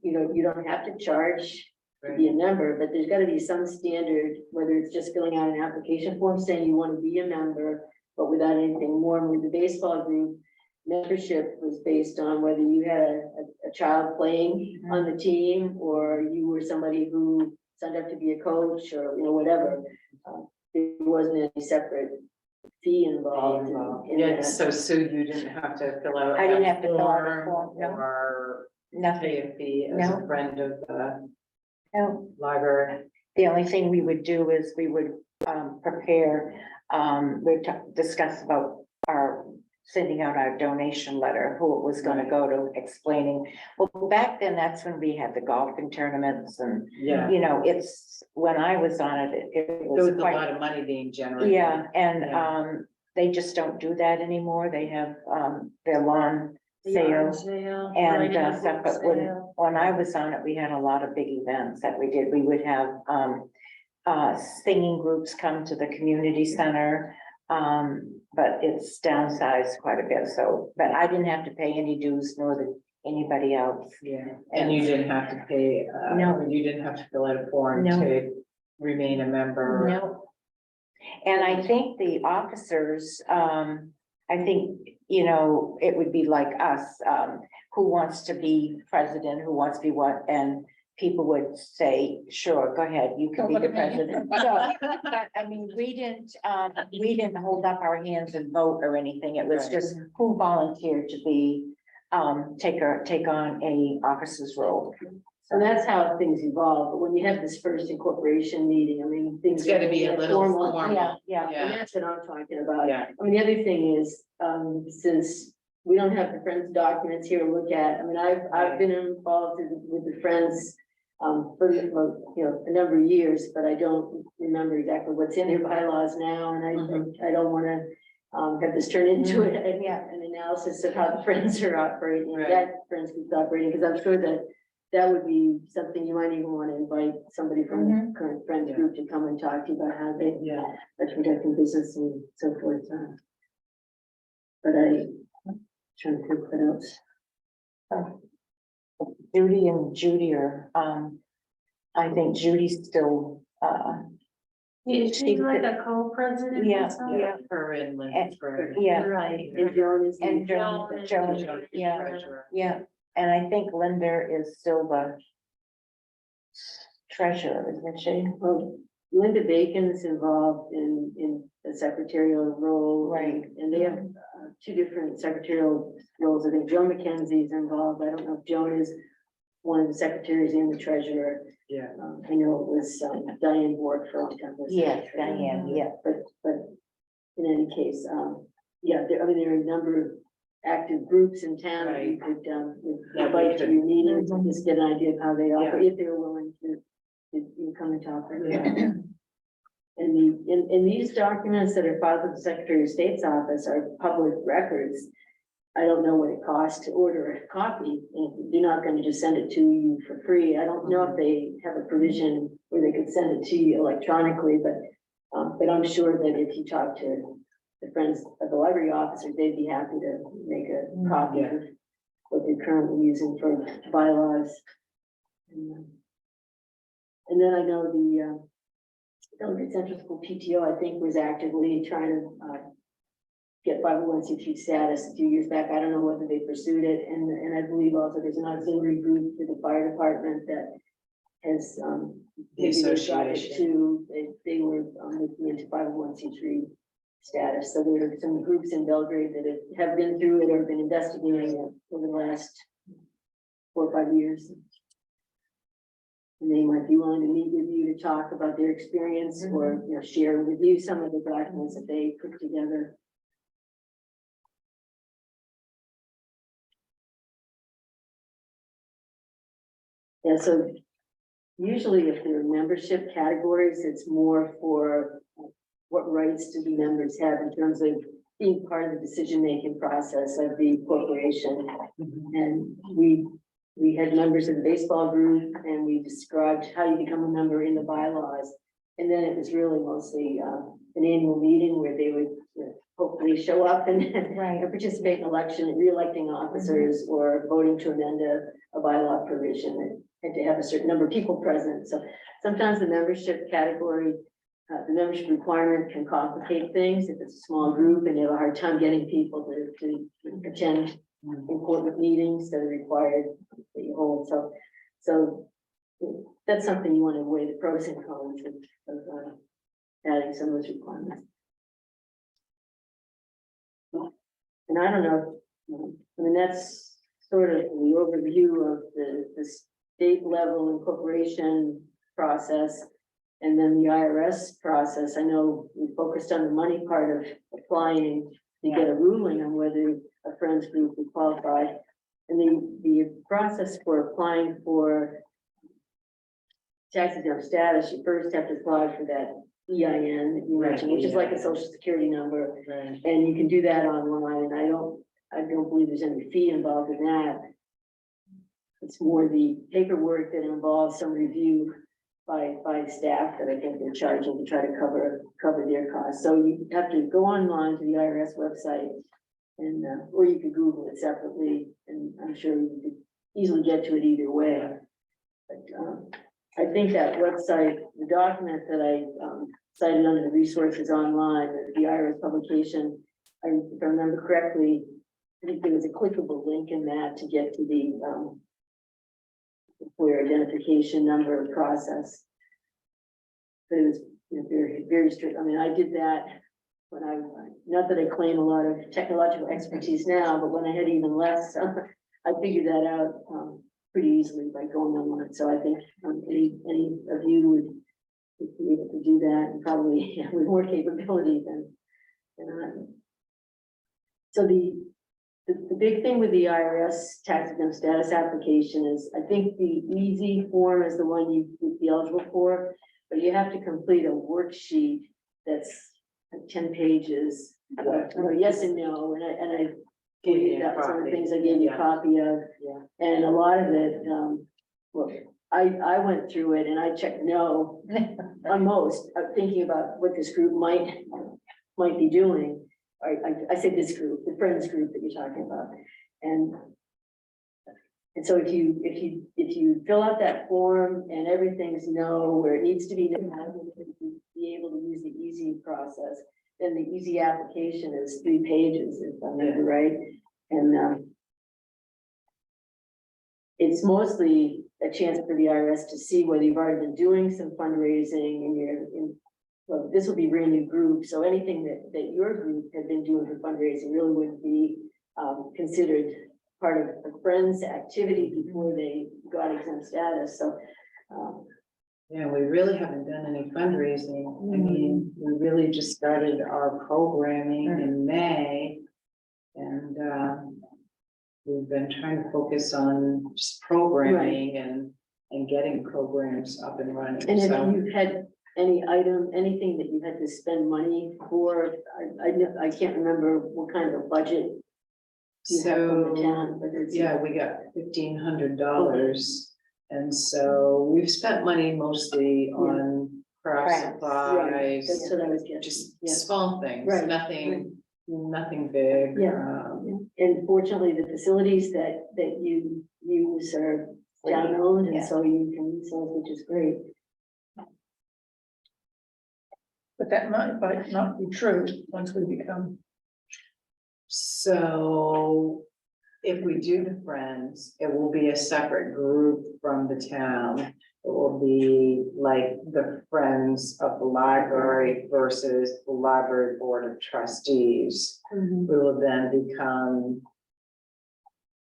Speaker 6: you know, you don't have to charge to be a member, but there's gotta be some standard, whether it's just filling out an application form saying you want to be a member, but without anything more. And with the baseball group, membership was based on whether you had a child playing on the team, or you were somebody who signed up to be a coach, or, you know, whatever. There wasn't any separate fee involved. in
Speaker 2: Yeah,
Speaker 6: that.
Speaker 2: so Sue, you didn't have to fill out.
Speaker 3: I didn't
Speaker 2: a
Speaker 3: have to fill out a form, no.
Speaker 2: Or
Speaker 3: Nothing,
Speaker 2: pay a fee as a
Speaker 3: No.
Speaker 2: friend of the
Speaker 3: no.
Speaker 2: library.
Speaker 3: The only thing we would do is we would prepare, we'd discuss about our sending out our donation letter, who it was gonna go to, explaining. Well, back then, that's when we had the golfing tournaments and,
Speaker 2: Yeah,
Speaker 3: you know, it's, when I was on it, it
Speaker 2: there
Speaker 3: was
Speaker 2: was a
Speaker 3: quite.
Speaker 2: lot of money being generated.
Speaker 3: Yeah, and
Speaker 2: Yeah.
Speaker 3: they just don't do that anymore. They have their lawn
Speaker 6: The yard
Speaker 3: sales.
Speaker 6: sale,
Speaker 3: And
Speaker 6: writing a
Speaker 3: stuff,
Speaker 6: book
Speaker 3: but
Speaker 6: sale.
Speaker 3: when I was on it, we had a lot of big events that we did. We would have singing groups come to the community center. But it's downsized quite a bit, so, but I didn't have to pay any dues nor did anybody else.
Speaker 2: Yeah, and you didn't have to pay,
Speaker 3: No.
Speaker 2: you didn't have to fill out a form
Speaker 3: No.
Speaker 2: to remain a member.
Speaker 3: No. And I think the officers, I think, you know, it would be like us, who wants to be president, who wants to be what, and people would say, sure, go ahead, you can
Speaker 1: Don't
Speaker 3: be
Speaker 1: look
Speaker 3: the
Speaker 1: at me.
Speaker 3: president. So, but I mean, we didn't hold up our hands and vote or anything. It was
Speaker 2: Right.
Speaker 3: just who volunteered to be, take on a officer's role.
Speaker 6: So that's how things evolve, but when you have this first incorporation meeting, I mean, things.
Speaker 2: It's gotta be a
Speaker 6: get
Speaker 2: little
Speaker 6: formal.
Speaker 2: formal.
Speaker 3: Yeah, yeah.
Speaker 6: And that's what I'm talking about.
Speaker 2: Yeah.
Speaker 6: I mean, the other thing is, since we don't have the Friends documents here to look at, I mean, I've been involved with the Friends. For, you know, a number of years, but I don't remember exactly what's in their bylaws now, and I don't wanna. Have this turn into an analysis of how the Friends are operating,
Speaker 2: Right.
Speaker 6: that Friends is operating, because I'm sure that. That would be something you might even wanna invite somebody from the current Friends
Speaker 2: Yeah.
Speaker 6: group to come and talk to you about how they
Speaker 2: Yeah,
Speaker 6: are conducting business and so forth. But trying to think what else.
Speaker 3: Judy and Judy are, I think Judy's still,
Speaker 4: Is she like a co-president? or
Speaker 3: Yeah,
Speaker 4: something?
Speaker 3: yeah.
Speaker 2: her and
Speaker 3: And-
Speaker 2: Lindsay.
Speaker 3: yeah,
Speaker 6: Right, and Joan is.
Speaker 3: and Joan, yeah,
Speaker 2: Treasurer.
Speaker 3: yeah, and I think Linda is still the treasurer, isn't she?
Speaker 6: Well, Linda Bacon's involved in the secretarial role.
Speaker 3: Right.
Speaker 6: And they have two different secretarial roles. I think Joan McKenzie's involved. I don't know if Joan is one of the secretaries and the treasurer.
Speaker 2: Yeah.
Speaker 6: I know it was Diane Bork for a long time. was
Speaker 3: Yes,
Speaker 6: secretary.
Speaker 3: Diane, yeah.
Speaker 6: But in any case, yeah, there are a number of active groups in town that you could,
Speaker 2: Yeah,
Speaker 6: invite to
Speaker 2: we
Speaker 6: your meetings,
Speaker 3: Mhm.
Speaker 6: and just get an idea of how they operate, if they're willing to you come and talk.
Speaker 2: Yeah.
Speaker 6: And these documents that are filed with the Secretary of State's office are public records. I don't know what it costs to order a copy, and you're not gonna just send it to you for free. I don't know if they have a provision where they could send it to you electronically, but I'm sure that if you talk to the Friends of the Library officers, they'd be happy to make a copy
Speaker 2: Yeah.
Speaker 6: of what they're currently using for bylaws. And then I know the Delegate Central School PTO, I think, was actively trying to get 501c3 status a few years back. I don't know whether they pursued it, and I believe also there's an auxiliary group for the fire department that has
Speaker 2: The
Speaker 6: maybe they got it
Speaker 2: association.
Speaker 6: too. They were looking into 501c3 status. So there are some groups in Belgrade that have been through it or been investigating it over the last 4 or 5 years. And they might be willing to meet with you to talk about their experience or, you know, share with you some of the documents that they put together. Yeah, so usually if there are membership categories, it's more for what rights do the members have in terms of being part of the decision-making process of the corporation. And we had members of the baseball group and we described how you become a member in the bylaws. And then it was really mostly an annual meeting where they would hopefully show up and
Speaker 3: Right.
Speaker 6: and participate in election, re-electing officers or voting to amend a bylaw provision and to have a certain number of people present. So sometimes the membership category, the membership requirement can complicate things if it's a small group and you have a hard time getting people to attend important meetings that are required that you hold. So that's something you want to weigh the pros and cons of adding some of those requirements. And I don't know, I mean, that's sort of the overview of the state level incorporation process. And then the IRS process. I know we focused on the money part of applying to get a ruling on whether a friends group would qualify. And the process for applying for tax exempt status, you first have to apply for that EIN that you mentioned, which is like a social security number.
Speaker 2: Right.
Speaker 6: And you can do that online, and I don't believe there's any fee involved in that. It's more the paperwork that involves some review by staff that I think they're charging to try to cover their costs. So you have to go online to the IRS website and, or you could Google it separately, and I'm sure you could easily get to it either way. But, I think that website, the document that I, cited under the resources online, the IRS publication, if I remember correctly, I think there was a clickable link in that to get to the, employer identification number process. But it was, you know, very, very strict. I mean, I did that when not that I claim a lot of technological expertise now, but when I had even less, I figured that out, pretty easily by going online. So I think, any of you would be able to do that, and probably with more capability than I. So the big thing with the IRS tax exempt status application is, I think the easy form is the one you would be eligible for, but you have to complete a worksheet that's like 10 pages. Yes and no, and I gave you that some of the things I gave you a copy of.
Speaker 2: Yeah.
Speaker 6: And a lot of it, well, I went through it and I checked no on most, thinking about what this group might be doing. I say this group, the friends group that you're talking about. And so if you fill out that form and everything's no, where it needs to be, no, be able to use the easy process, then the easy application is 3 pages, if I remember right. And it's mostly a chance for the IRS to see whether you've already been doing some fundraising and well, this will be brand new group, so anything that your group had been doing for fundraising really wouldn't be considered part of a friend's activity before they got exempt status. So
Speaker 2: Yeah, we really haven't done any fundraising. I mean, we really just started our programming in May. And we've been trying to focus on just programming and getting programs up and running.
Speaker 6: and if
Speaker 2: So
Speaker 6: you've had anything that you had to spend money for, I can't remember what kind of a budget you have from the town, but it's.
Speaker 2: yeah, we got $1,500. And so we've spent money mostly on craft
Speaker 3: Crafts,
Speaker 6: Right,
Speaker 2: supplies,
Speaker 6: that's what I was getting.
Speaker 2: just
Speaker 6: Yeah.
Speaker 2: small things,
Speaker 6: Right,
Speaker 2: nothing big.
Speaker 6: Yeah. And fortunately, the facilities that you use are town owned, and
Speaker 3: Yeah.
Speaker 6: so you can use those, which is great.
Speaker 1: But that might not be true once we become,
Speaker 2: So if we do the Friends, it will be a separate group from the town. It will be like the Friends of the Library versus the Library Board of Trustees. We will then become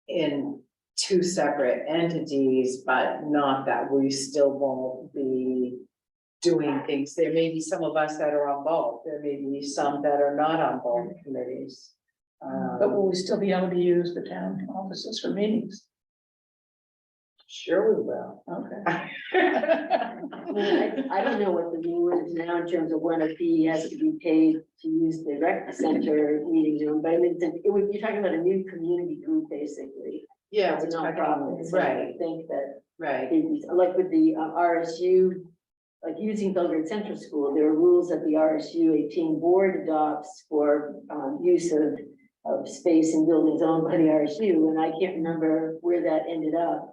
Speaker 2: in 2 separate entities, but not that we still won't be doing things. There may be some of us that are on both. There may be some that are not on both committees.
Speaker 1: but will we still be able to use the town offices for meetings?
Speaker 2: Sure we will.
Speaker 1: Okay.
Speaker 6: I mean, I don't know what the rule is now in terms of when a fee has to be paid to use the rec center meeting room, but I mean, you're talking about a new community group, basically.
Speaker 2: Yeah,
Speaker 6: It's
Speaker 2: we're
Speaker 6: a nonprofit,
Speaker 2: talking,
Speaker 6: so I
Speaker 2: right,
Speaker 6: think that,
Speaker 2: right.
Speaker 6: like with the RSU like using Belgrade Central School, there are rules that the RSU 18 board adopts for use of space and buildings owned by the RSU, and I can't remember where that ended up.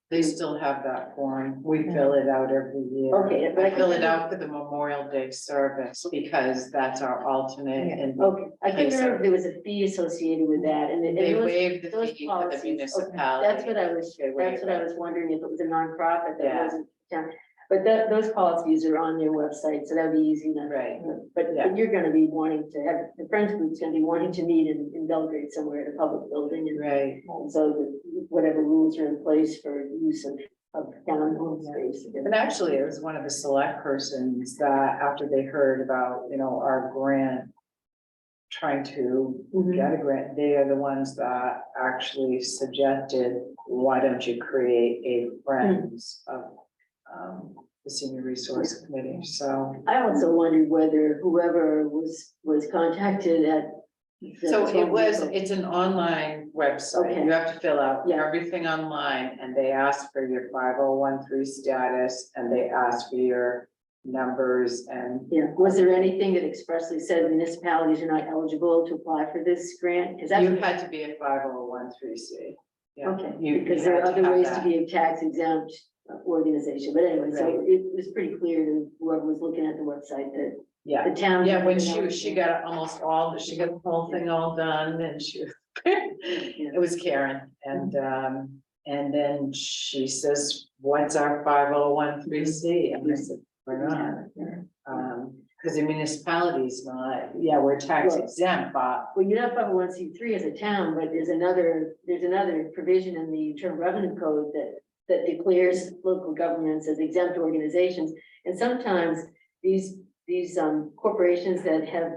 Speaker 2: They still have that form. We fill it out every year.
Speaker 6: Okay, but
Speaker 2: I fill it out for the Memorial Day service because that's our alternate and
Speaker 6: Okay, I can't remember if there was a fee associated with that, and
Speaker 2: they
Speaker 6: those,
Speaker 2: waived the
Speaker 6: those
Speaker 2: fee for the
Speaker 6: policies, okay,
Speaker 2: municipality.
Speaker 6: that's what I was,
Speaker 2: They waived
Speaker 6: wondering, if it was a nonprofit that
Speaker 2: Yeah.
Speaker 6: wasn't town. But those policies are on their website, so that'd be easy enough.
Speaker 2: Right.
Speaker 6: But
Speaker 2: Yeah.
Speaker 6: you're gonna be wanting to have, the Friends Group's gonna be wanting to meet in Belgrade somewhere at a public building, and
Speaker 2: Right.
Speaker 6: so whatever rules are in place for use of town home space.
Speaker 2: And actually, it was one of the select persons that after they heard about, our grant, trying to get a grant, they are the ones that actually suggested, why don't you create a Friends of the Senior Resource Committee? So,
Speaker 6: I also wondered whether whoever was contacted at.
Speaker 2: so it's an online website.
Speaker 6: Okay.
Speaker 2: You have to fill out
Speaker 6: Yeah.
Speaker 2: everything online, and they ask for your 5013 status, and they ask for your numbers and.
Speaker 6: Yeah, was there anything that expressly said municipalities are not eligible to apply for this grant? Because
Speaker 2: You
Speaker 6: that's,
Speaker 2: had to be a 5013C. Yeah.
Speaker 6: okay,
Speaker 2: You-
Speaker 6: because
Speaker 2: you
Speaker 6: there are
Speaker 2: had to
Speaker 6: other
Speaker 2: have
Speaker 6: ways to
Speaker 2: that.
Speaker 6: be a tax exempt organization, but anyway, so
Speaker 2: Right.
Speaker 6: it was pretty clear to whoever was looking at the website that
Speaker 2: Yeah,
Speaker 6: the town.
Speaker 2: yeah, when she got almost she got the whole thing all done and it was Karen and then she says, what's our 5013C? And I said, we're not. Because the municipality's not, yeah, we're tax exempt, but
Speaker 6: Well, you're not 501c3 as a town, but there's another provision in the Internal Revenue Code that declares local governments as exempt organizations. And sometimes these corporations that have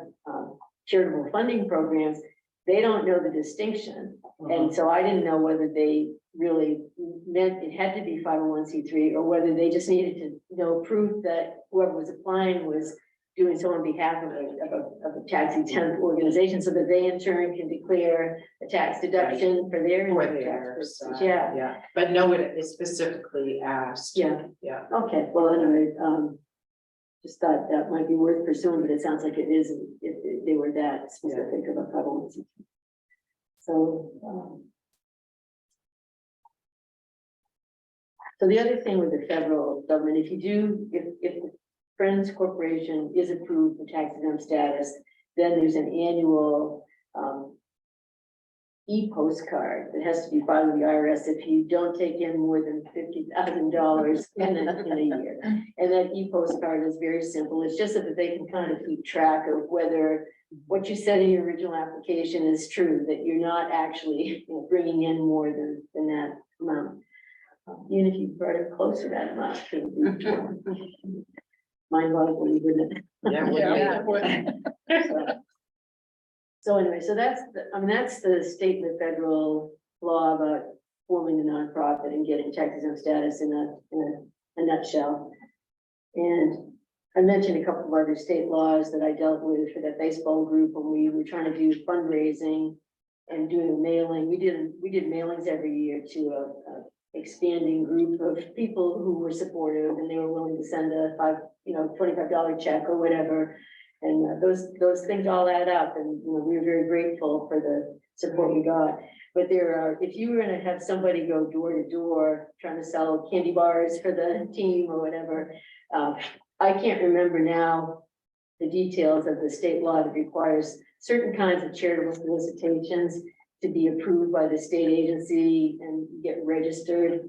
Speaker 6: charitable funding programs, they don't know the distinction. And so I didn't know whether they really meant it had to be 501c3 or whether they just needed to know proof that whoever was applying was doing so on behalf of a tax exempt organization, so that they in turn can declare a tax deduction for their
Speaker 2: for
Speaker 6: income tax
Speaker 2: theirs,
Speaker 6: purposes. Yeah,
Speaker 2: yeah, but no, it specifically asked.
Speaker 6: yeah.
Speaker 2: Yeah,
Speaker 6: Okay, well, anyway, just thought that might be worth pursuing, but it sounds like it isn't, if they were that specific of a 501c3. So the other thing with the federal government, if the Friends Corporation is approved for tax exempt status, then there's an annual e-postcard that has to be filed with the IRS if you don't take in more than $50,000 in a year. And that e-postcard is very simple. It's just so that they can kind of keep track of whether what you said in your original application is true, that you're not actually bringing in more than that amount. Even if you brought it closer to that amount, it would be mind-boggling, wouldn't it?
Speaker 2: yeah,
Speaker 6: So anyway, so that's the state and the federal law about forming a nonprofit and getting tax exempt status in a nutshell. And I mentioned a couple of other state laws that I dealt with for that baseball group when we were trying to do fundraising and doing a mailing. We did mailings every year to a expanding group of people who were supportive, and they were willing to send a $25 check or whatever. And those things all add up, and we were very grateful for the support we got. But if you were gonna have somebody go door to door trying to sell candy bars for the team or whatever, I can't remember now the details of the state law that requires certain kinds of charitable solicitations to be approved by the state agency and get registered.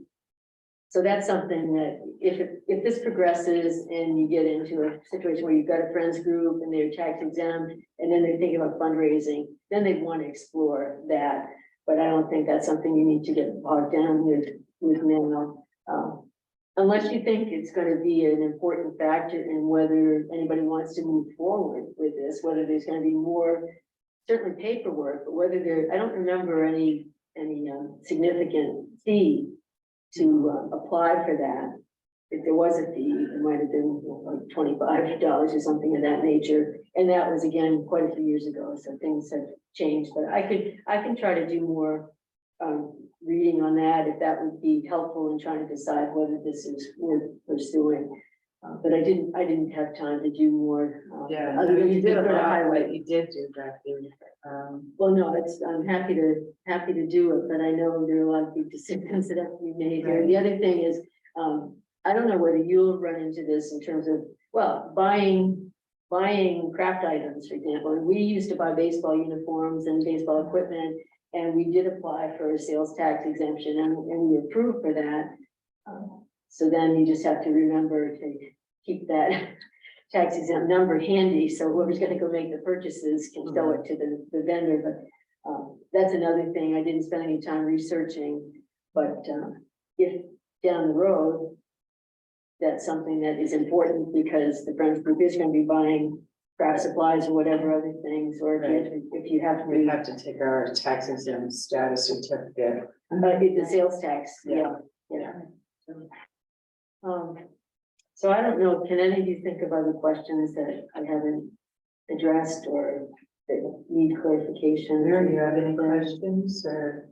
Speaker 6: So that's something that if this progresses and you get into a situation where you've got a friends group and they're tax exempt and then they're thinking about fundraising, then they'd want to explore that. But I don't think that's something you need to get bogged down with now. Unless you think it's going to be an important factor in whether anybody wants to move forward with this, whether there's going to be more, certainly paperwork, but whether I don't remember any significant fee to apply for that. If there was a fee, it might have been like $25 or something of that nature. And that was again quite a few years ago, so things have changed. But I can try to do more reading on that if that would be helpful in trying to decide whether this is worth pursuing. But I didn't have time to do more.
Speaker 2: Yeah,
Speaker 6: other than
Speaker 2: you
Speaker 6: to
Speaker 2: did a
Speaker 6: sort of
Speaker 2: lot,
Speaker 6: highlight.
Speaker 2: but you did do Becky.
Speaker 6: Well, no, I'm happy to do it, but I know there are a lot of big decisions that have to be made here.
Speaker 2: Right.
Speaker 6: The other thing is, I don't know whether you'll run into this in terms of, well, buying craft items, for example. And we used to buy baseball uniforms and baseball equipment, and we did apply for a sales tax exemption, and we approved for that. So then you just have to remember to keep that tax exempt number handy, so whoever's gonna go make the purchases can show it to the vendor, but that's another thing I didn't spend any time researching, but if down the road, that's something that is important because the Friends Group is gonna be buying craft supplies or whatever other things, or if you have to.
Speaker 2: We have to take our tax exempt status certificate.
Speaker 6: The sales tax, yeah. So I don't know, can any of you think of other questions that I haven't addressed or that need clarification?
Speaker 2: Do you have any questions or?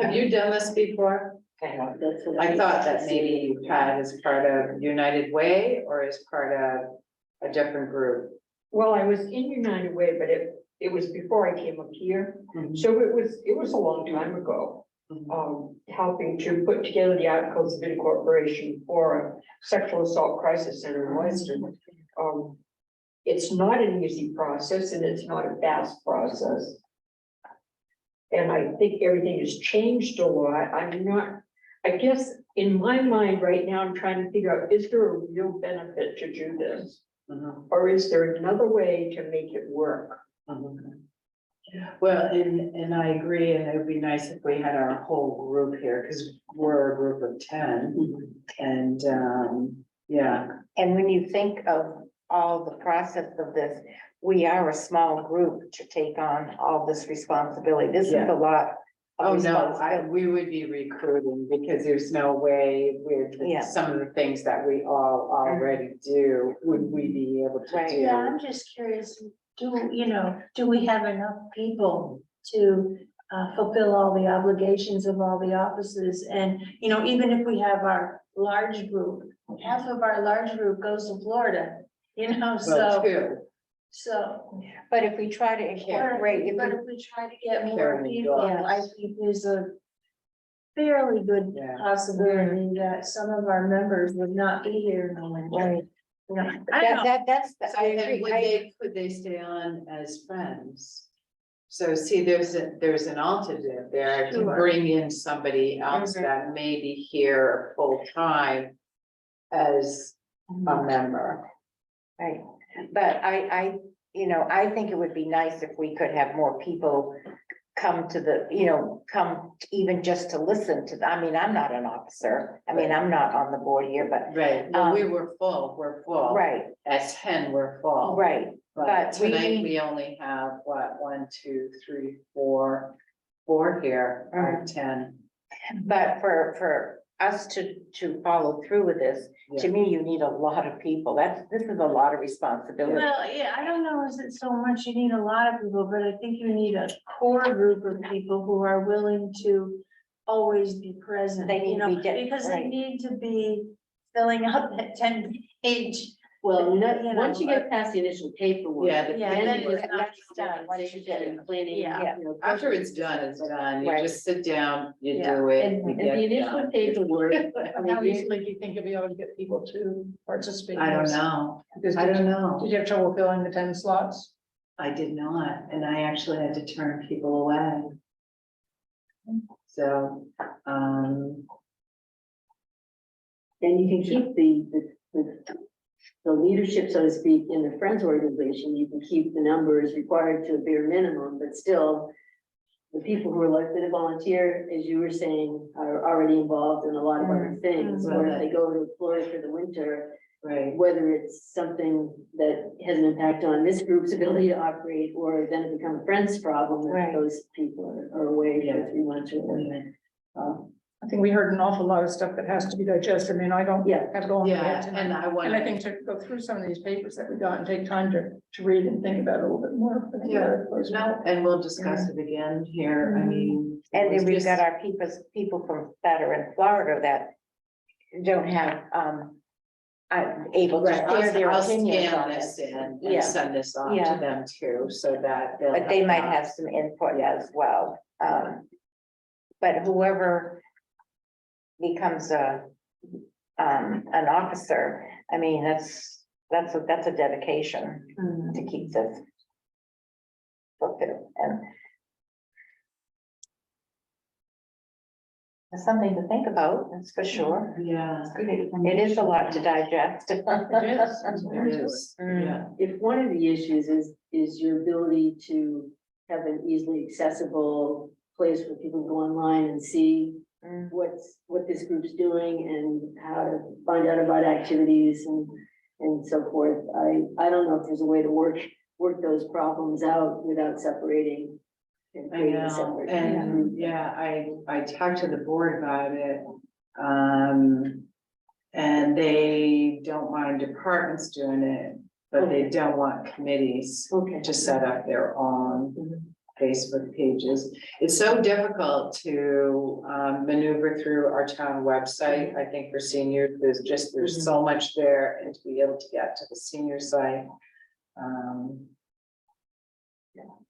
Speaker 2: Have you done this before?
Speaker 6: That's what
Speaker 2: I thought that maybe you had as part of United Way or as part of a different group.
Speaker 5: Well, I was in United Way, but it was before I came up here, so it was a long time ago. Helping to put together the articles of incorporation for a sexual assault crisis center in Weston. It's not an easy process and it's not a fast process. And I think everything has changed a lot. I guess in my mind right now, I'm trying to figure out, is there a real benefit to do this? Or is there another way to make it work?
Speaker 2: Well, and I agree, and it would be nice if we had our whole group here, because we're a group of 10. And, yeah.
Speaker 3: And when you think of all the process of this, we are a small group to take on all this responsibility. This is
Speaker 2: Yeah.
Speaker 3: a lot.
Speaker 2: Oh,
Speaker 3: of
Speaker 2: no,
Speaker 3: responsibility.
Speaker 2: we would be recruiting because there's no way with
Speaker 3: Yeah.
Speaker 2: some of the things that we all already do, would we be able to
Speaker 3: Right.
Speaker 2: do?
Speaker 1: Yeah, I'm just curious, do we have enough people to fulfill all the obligations of all the offices? And, even if we have our large group, half of our large group goes to Florida,
Speaker 2: Well,
Speaker 1: so,
Speaker 2: too.
Speaker 3: But if we try to incorporate,
Speaker 1: but if we try to get more
Speaker 2: Fairly
Speaker 1: people,
Speaker 3: good.
Speaker 1: I think there's a fairly good
Speaker 2: Yeah.
Speaker 1: possibility that some of our members would not be here in the winter.
Speaker 3: right,
Speaker 1: I don't know.
Speaker 3: that's, I
Speaker 2: And
Speaker 3: agree.
Speaker 2: could they stay on as friends? So see, there's an alternative there to
Speaker 1: Sure.
Speaker 2: bring in somebody else
Speaker 3: Mhm.
Speaker 2: that may be here full time as a member.
Speaker 3: Right, but I think it would be nice if we could have more people come to come even just to listen to, I'm not an officer. I'm not on the board here, but,
Speaker 2: Right, no, we're full.
Speaker 3: right,
Speaker 2: At 10, we're full.
Speaker 3: right,
Speaker 2: But
Speaker 3: but
Speaker 2: tonight
Speaker 3: we-
Speaker 2: we only have, what, 1, 2, 3, 4 here out of 10.
Speaker 3: but for us to follow through with this, to
Speaker 2: Yeah.
Speaker 3: me, you need a lot of people. This is a lot of responsibility.
Speaker 1: Well, yeah, I don't know, is it so much you need a lot of people, but I think you need a core group of people who are willing to always be present.
Speaker 3: They need to be
Speaker 1: Because they
Speaker 3: right.
Speaker 1: need to be filling out that 10-page.
Speaker 6: Well,
Speaker 1: You
Speaker 6: once you
Speaker 1: know,
Speaker 6: get past the initial paperwork.
Speaker 2: Yeah,
Speaker 1: Yeah,
Speaker 6: then
Speaker 1: then
Speaker 6: you
Speaker 1: it's
Speaker 6: have
Speaker 1: not
Speaker 6: to
Speaker 3: done. Once you get it.
Speaker 6: planning,
Speaker 1: Yeah.
Speaker 2: After it's done, it's done. You
Speaker 3: Right.
Speaker 2: just sit down, you
Speaker 1: Yeah.
Speaker 2: do it.
Speaker 6: And
Speaker 2: you
Speaker 6: the
Speaker 2: get
Speaker 6: initial
Speaker 2: done.
Speaker 6: paperwork,
Speaker 1: How easily do you think you'll be able to get people to participate?
Speaker 2: I don't know.
Speaker 1: Because
Speaker 2: I don't know.
Speaker 1: Did you have trouble filling the 10 slots?
Speaker 2: I did not, and I actually had to turn people away. So,
Speaker 6: and you can keep the leadership, so to speak, in the Friends organization, you can keep the numbers required to a bare minimum, but still. The people who are likely to volunteer, as you were saying, are already involved in a lot of other things, or if they go to Florida for the winter.
Speaker 2: right,
Speaker 6: Whether it's something that has an impact on this group's ability to operate, or then it becomes a Friends problem,
Speaker 3: Right.
Speaker 6: if those people are away
Speaker 2: Yeah.
Speaker 6: for 3 months or whatever.
Speaker 1: I think we heard an awful lot of stuff that has to be digested. I don't
Speaker 6: Yeah.
Speaker 1: have it all in my head
Speaker 2: yeah,
Speaker 1: tonight.
Speaker 2: and I want
Speaker 1: And I think to go through some of these papers that we got and take time to read and think about it a little bit more. I think
Speaker 2: Yeah.
Speaker 1: that goes well.
Speaker 2: No, and we'll discuss it again here, I mean.
Speaker 3: And then
Speaker 2: it's
Speaker 3: we've
Speaker 2: just-
Speaker 3: got our people that are in Florida that don't have, are able to
Speaker 2: Right,
Speaker 3: share their
Speaker 2: I'll
Speaker 3: opinions
Speaker 2: scan
Speaker 3: on
Speaker 2: this
Speaker 3: it.
Speaker 2: in
Speaker 3: Yeah.
Speaker 2: and send this on
Speaker 3: Yeah.
Speaker 2: to them too, so that they'll.
Speaker 3: But they might have some input as well. But whoever becomes an officer, I mean, that's a dedication to keep this fulfilled, and it's something to think about, that's for sure.
Speaker 2: Yeah.
Speaker 3: It is a lot to digest.
Speaker 2: It is,
Speaker 3: Mm.
Speaker 2: yeah.
Speaker 6: If one of the issues is your ability to have an easily accessible place where people go online and see
Speaker 3: Mm.
Speaker 6: what this group's doing and how to find out about activities and so forth. I don't know if there's a way to work those problems out without separating. And
Speaker 2: I
Speaker 6: creating a
Speaker 2: know,
Speaker 6: separate
Speaker 2: and
Speaker 6: group.
Speaker 2: yeah, I talked to the board about it. And they don't mind departments doing it, but they don't want committees
Speaker 6: Okay.
Speaker 2: to set up their own
Speaker 6: Mhm.
Speaker 2: Facebook pages. It's so difficult to maneuver through our town website. I think for seniors, there's so much there, and to be able to get to the senior site.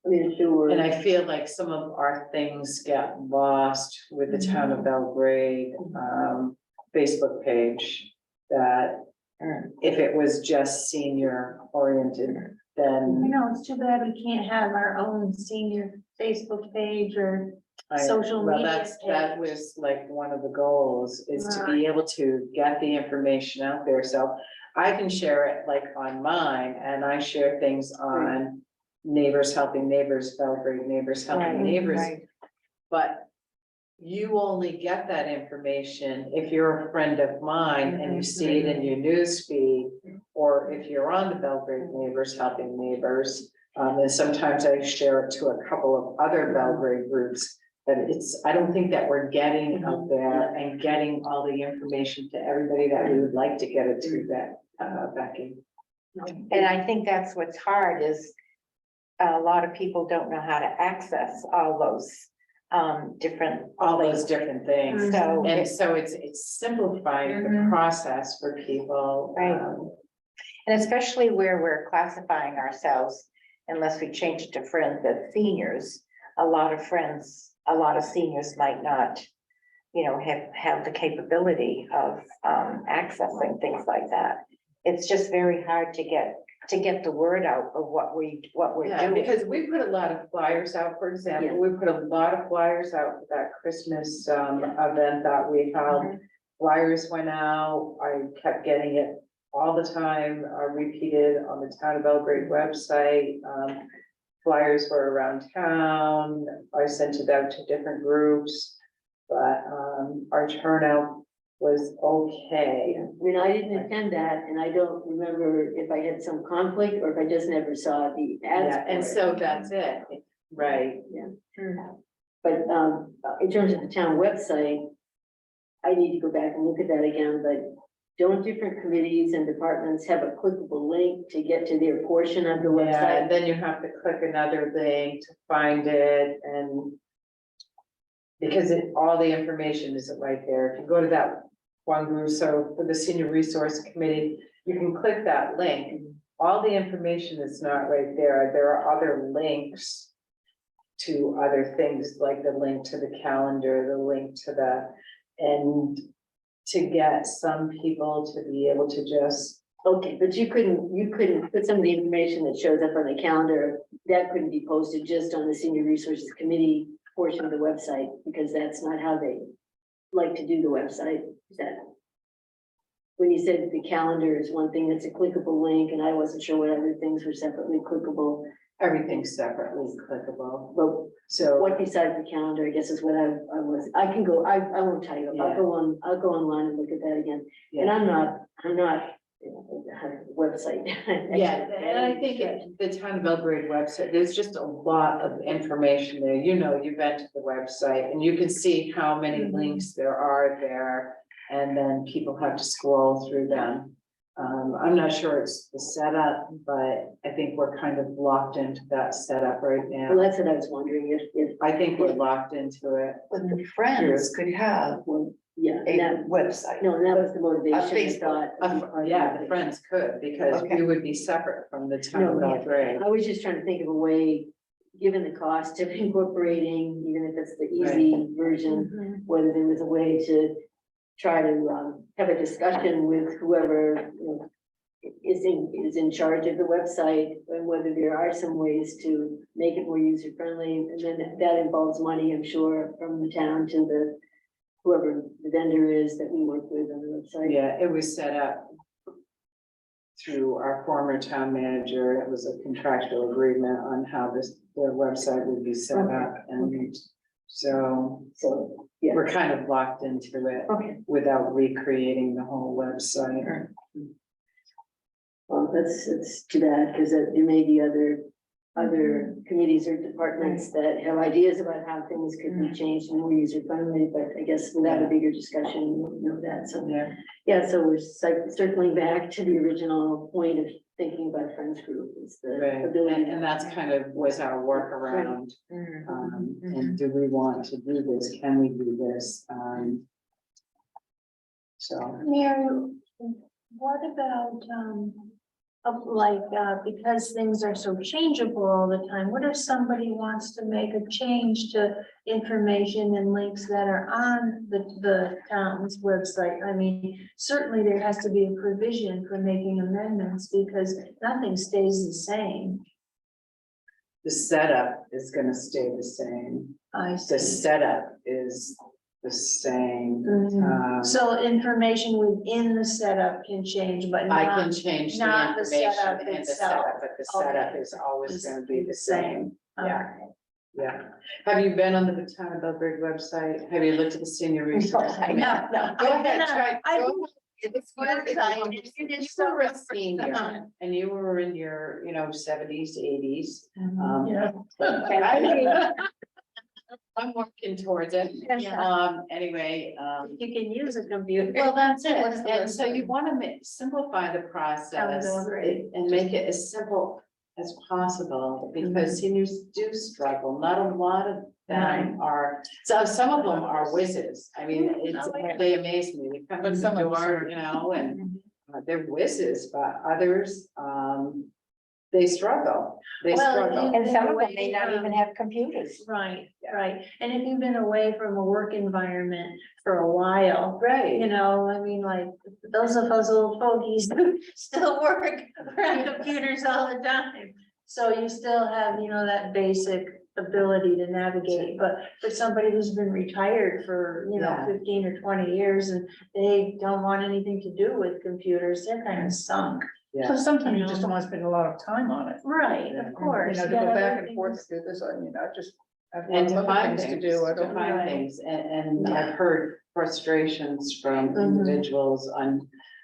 Speaker 6: I mean, sure.
Speaker 2: And I feel like some of our things get lost with the town of Belgrade Facebook page. That if it was just senior oriented,
Speaker 1: You
Speaker 2: then
Speaker 1: know, it's too bad we can't have our own senior Facebook page or social
Speaker 2: well,
Speaker 1: media
Speaker 2: that
Speaker 1: page.
Speaker 2: was like one of the goals, is to be able to get the information out there. So I can share it like on mine, and I share things on Neighbors Helping Neighbors, Belgrade Neighbors Helping Neighbors. But you only get that information if you're a friend of mine and you see it in your news feed, or if you're on the Belgrade Neighbors Helping Neighbors. And sometimes I share it to a couple of other Belgrade groups, but I don't think that we're getting out there and getting all the information to everybody that we would like to get it to, that, Becky.
Speaker 3: And I think that's what's hard is a lot of people don't know how to access all those different.
Speaker 2: All those different things.
Speaker 3: So,
Speaker 2: And so it's simplifying the process for people.
Speaker 3: Right. And especially where we're classifying ourselves, unless we change it to friends as seniors, a lot of seniors might not, have the capability of accessing things like that. It's just very hard to get the word out of what we're
Speaker 2: Yeah,
Speaker 3: doing.
Speaker 2: because we put a lot of flyers out, for example, we put a lot of flyers out for that Christmas event that we held. Flyers went out, I kept getting it all the time, repeated on the Town of Belgrade website. Flyers were around town, I sent it out to different groups, but our turnout was okay.
Speaker 6: I mean, I didn't attend that, and I don't remember if I had some conflict or if I just never saw the ads.
Speaker 2: Yeah, and
Speaker 6: for it.
Speaker 2: so that's it, right?
Speaker 6: But in terms of the town website, I need to go back and look at that again, but don't different committees and departments have a clickable link to get to their portion of the
Speaker 2: Yeah,
Speaker 6: website?
Speaker 2: and then you have to click another link to find it, and because all the information isn't right there. If you go to that one group, so for the Senior Resource Committee, you can click that link. All the information is not right there. There are other links to other things, like the link to the calendar, the link to and to get some people to be able to just.
Speaker 6: Okay, but you couldn't put some of the information that shows up on the calendar, that couldn't be posted just on the Senior Resources Committee portion of the website, because that's not how they like to do the website. Is that? When you said the calendar is one thing that's a clickable link, and I wasn't sure what other things were separately clickable,
Speaker 2: Everything's separately clickable,
Speaker 6: but
Speaker 2: so.
Speaker 6: what besides the calendar, I guess is what I can go, I won't tell you, I'll go online and look at that again. And I'm not, website.
Speaker 2: Yeah, and I think the Town of Belgrade website, there's just a lot of information there. You've been to the website and you can see how many links there are there. And then people have to scroll through them. I'm not sure it's the setup, but I think we're kind of locked into that setup right
Speaker 6: Well,
Speaker 2: now.
Speaker 6: that's what I was wondering, if
Speaker 2: I think we're locked into it.
Speaker 4: But the friends could have
Speaker 6: Yeah,
Speaker 7: a
Speaker 6: and that,
Speaker 7: website.
Speaker 6: no, and that was the motivation, I
Speaker 7: Facebook.
Speaker 6: thought.
Speaker 2: Yeah, the friends could, because
Speaker 7: Okay.
Speaker 2: we would be separate from the town
Speaker 6: No,
Speaker 2: of Belgrade.
Speaker 6: I was just trying to think of a way, given the cost of incorporating, even if it's the easy version, whether there was a way to try to have a discussion with whoever, you know, is in charge of the website, and whether there are some ways to make it more user friendly, and then that involves money, I'm sure, from the town to the whoever the vendor is that we work with on the website.
Speaker 2: Yeah, it was set up through our former town manager. It was a contractual agreement on how the website would be set up, and so
Speaker 6: So, yeah,
Speaker 2: we're kind of locked into it
Speaker 6: okay,
Speaker 2: without recreating the whole website.
Speaker 6: well, that's too bad, because there may be other committees or departments that have ideas about how things could be changed and more user friendly, but I guess without a bigger discussion, we won't know that, so.
Speaker 2: Yeah,
Speaker 6: Yeah, so we're circling back to the original point of thinking about Friends Group is the
Speaker 2: right,
Speaker 6: ability.
Speaker 2: and that's kind of was our workaround. And do we want to do this? Can we do this? So,
Speaker 1: Mary, what about, because things are so changeable all the time, what if somebody wants to make a change to information and links that are on the town's website? I mean, certainly there has to be a provision for making amendments because nothing stays the same.
Speaker 2: the setup is gonna stay the same.
Speaker 1: I
Speaker 2: The
Speaker 1: see.
Speaker 2: setup is the same.
Speaker 1: Mhm. So information within the setup can change, but
Speaker 2: I
Speaker 1: not
Speaker 2: can change the
Speaker 1: not the
Speaker 2: information
Speaker 1: setup
Speaker 2: and the
Speaker 1: itself.
Speaker 2: setup, but the setup
Speaker 1: Okay.
Speaker 2: is always
Speaker 1: Is
Speaker 2: gonna be the same. Yeah.
Speaker 1: Okay.
Speaker 2: Yeah. Have you been on the Town of Belgrade website? Have you looked at the senior resource?
Speaker 3: I know, no.
Speaker 2: Go ahead, try.
Speaker 1: I've
Speaker 2: go
Speaker 1: been-
Speaker 2: It's
Speaker 1: website,
Speaker 2: If
Speaker 1: it is
Speaker 2: you
Speaker 1: so
Speaker 2: were a senior
Speaker 1: fun.
Speaker 2: and you were in your, seventies, eighties.
Speaker 1: Yeah.
Speaker 2: I'm working towards it.
Speaker 1: Yeah.
Speaker 2: Anyway,
Speaker 1: You can use a computer.
Speaker 2: well, that's it.
Speaker 1: What's the
Speaker 2: And so you
Speaker 1: website?
Speaker 2: want to simplify the process
Speaker 1: Belgrade.
Speaker 2: and make it as simple as possible, because seniors do struggle. Not a lot of them are, so some of them are whizzes. I mean, they amaze me. They come in the door, and they're whizzes, but others, they struggle. They
Speaker 1: Well,
Speaker 2: struggle.
Speaker 3: And some of them may not even have computers.
Speaker 1: Right, right. And if you've been away from a work environment for a while,
Speaker 2: Right.
Speaker 1: I mean, like, those of us old fogies still work around computers all the time. So you still have, that basic ability to navigate, but for somebody who's been retired for,
Speaker 2: Yeah.
Speaker 1: 15 or 20 years and they don't want anything to do with computers, they're kind of sunk.
Speaker 2: Yeah.
Speaker 7: Sometimes you just don't want to spend a lot of time on it.
Speaker 1: Right,
Speaker 2: Yeah.
Speaker 1: of course.
Speaker 7: To go
Speaker 1: Yeah,
Speaker 7: back
Speaker 1: other
Speaker 7: and forth
Speaker 1: things-
Speaker 7: to do this, I mean, I just have a lot
Speaker 2: And
Speaker 7: of
Speaker 2: to
Speaker 7: other
Speaker 2: find
Speaker 7: things to
Speaker 2: things,
Speaker 7: do, I
Speaker 2: to
Speaker 7: don't.
Speaker 2: find
Speaker 1: Right.
Speaker 2: things, and
Speaker 1: Yeah.
Speaker 2: I've heard frustrations from
Speaker 1: Mhm.
Speaker 2: individuals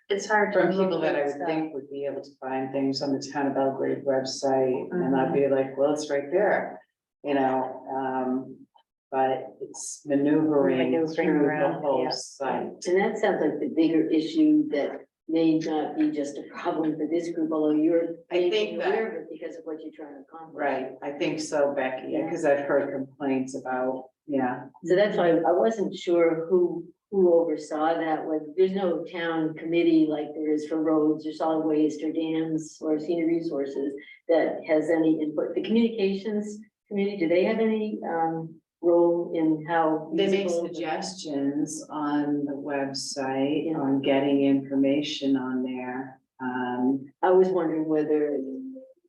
Speaker 1: It's hard to.
Speaker 2: from people that I
Speaker 1: locate
Speaker 2: would
Speaker 1: stuff.
Speaker 2: think would be able to find things on the Town of Belgrade website, and I'd be like, well, it's right there, but it's maneuvering
Speaker 3: Maneuvering
Speaker 2: through the
Speaker 3: around,
Speaker 2: whole
Speaker 3: yeah.
Speaker 2: site.
Speaker 6: And that sounds like the bigger issue that may not be just a problem for this group, although you're
Speaker 2: I think
Speaker 6: maybe
Speaker 2: that-
Speaker 6: aware of it because of what you're trying to accomplish.
Speaker 2: Right, I think so, Becky,
Speaker 6: Yeah.
Speaker 2: because I've heard complaints about,
Speaker 6: So that's why I wasn't sure who oversaw that, whether there's no town committee like there is for roads or solid waste or dams or senior resources that has any input. The communications committee, do they have any role in how?
Speaker 2: they make
Speaker 6: usable-
Speaker 2: suggestions on the website on getting information on there.
Speaker 6: I was wondering whether.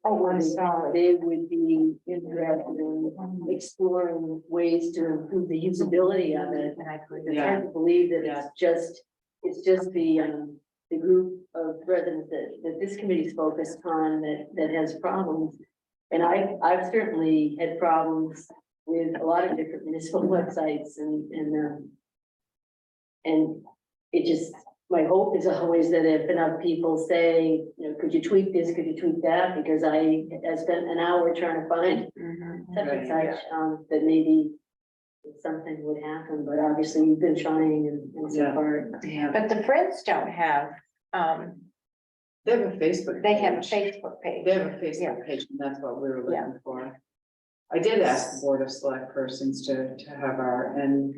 Speaker 3: Oh, I'm sorry.
Speaker 6: They would be interested in exploring ways to improve the usability of it. It's hard to believe that it's just the group of residents that this committee is focused on that has problems. And I've certainly had problems with a lot of different municipal websites and it just, my hope is always that if enough people say, could you tweak this, could you tweak that? Because I spent an hour trying to find such and such, that maybe something would happen, but obviously you've been trying and so
Speaker 2: Yeah.
Speaker 6: far.
Speaker 2: Yeah,
Speaker 3: But the Friends don't have,
Speaker 2: they have a Facebook.
Speaker 3: they have a
Speaker 2: page.
Speaker 3: Facebook page.
Speaker 2: They have a Facebook page, and that's what we were
Speaker 3: Yeah.
Speaker 2: looking for. I did ask the Board of Select Persons to have and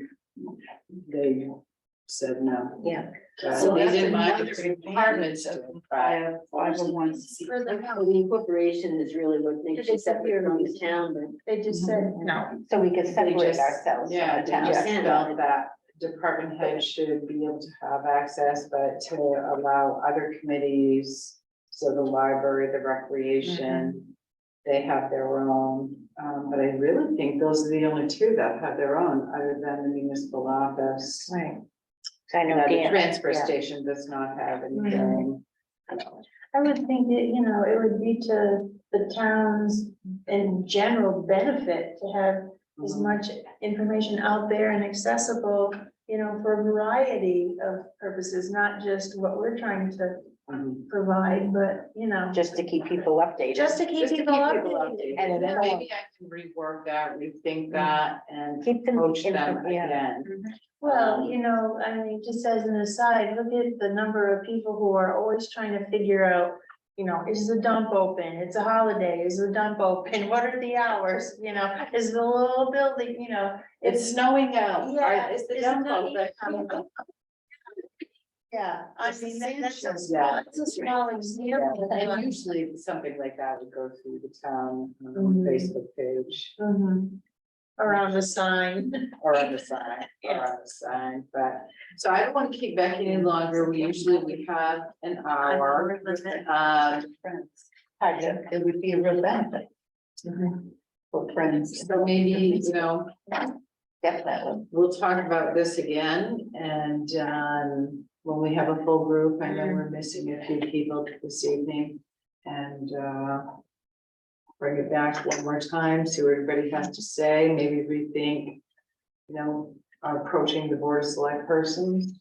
Speaker 2: they said no.
Speaker 3: Yeah.
Speaker 2: So they
Speaker 6: that's
Speaker 2: didn't mind
Speaker 6: another
Speaker 2: the departments to, but
Speaker 4: I have 501.
Speaker 1: For the
Speaker 6: The incorporation is really what makes you separate from the town, but
Speaker 1: They just said no.
Speaker 3: So we could
Speaker 2: they
Speaker 3: separate
Speaker 2: just,
Speaker 3: ourselves
Speaker 2: yeah,
Speaker 3: from the
Speaker 2: they just
Speaker 3: town.
Speaker 2: felt that department heads should be able to have access, but to allow other committees, so the library, the recreation, they have their own. But I really think those are the only two that have their own, other than the municipal office.
Speaker 3: Right. So I know
Speaker 2: The
Speaker 3: Dan.
Speaker 2: transfer
Speaker 3: yeah.
Speaker 2: station does not have anything.
Speaker 1: I would think that, you know, it would be to the town's in general benefit to have as much information out there and accessible, you know, for a variety of purposes, not just what we're trying to
Speaker 2: Mhm.
Speaker 1: provide, but, you know,
Speaker 3: Just to keep people updated.
Speaker 1: just to keep
Speaker 2: Just to
Speaker 1: people
Speaker 2: keep people
Speaker 1: updated.
Speaker 2: updated, and then
Speaker 3: Yeah.
Speaker 2: maybe I can rework that, rethink that, and
Speaker 3: Keep them.
Speaker 2: coach them
Speaker 3: yeah.
Speaker 2: again.
Speaker 1: Well, you know, I mean, just as an aside, look at the number of people who are always trying to figure out, you know, is the dump open? It's a holiday, is the dump open? What are the hours? You know, is the little building, you know,
Speaker 2: It's snowing out.
Speaker 1: Yeah,
Speaker 2: It's the
Speaker 1: it's
Speaker 2: dump
Speaker 1: not-
Speaker 2: open.
Speaker 1: yeah, I
Speaker 2: It's
Speaker 1: mean,
Speaker 2: essential,
Speaker 1: that's a small example.
Speaker 2: And usually something like that would go through the town
Speaker 1: Mhm.
Speaker 2: Facebook page
Speaker 1: Mhm. Around the sign.
Speaker 2: or on the sign, but, so I don't want to keep Becky any longer. We usually have an hour.
Speaker 3: Pardon?
Speaker 4: It would be a real benefit for friends.
Speaker 2: So maybe, you know,
Speaker 3: Definitely.
Speaker 2: we'll talk about this again, and when we have a full group, I know we're missing a few people this evening. And bring it back one more time, see what everybody has to say, maybe rethink, you know, approaching the board of select persons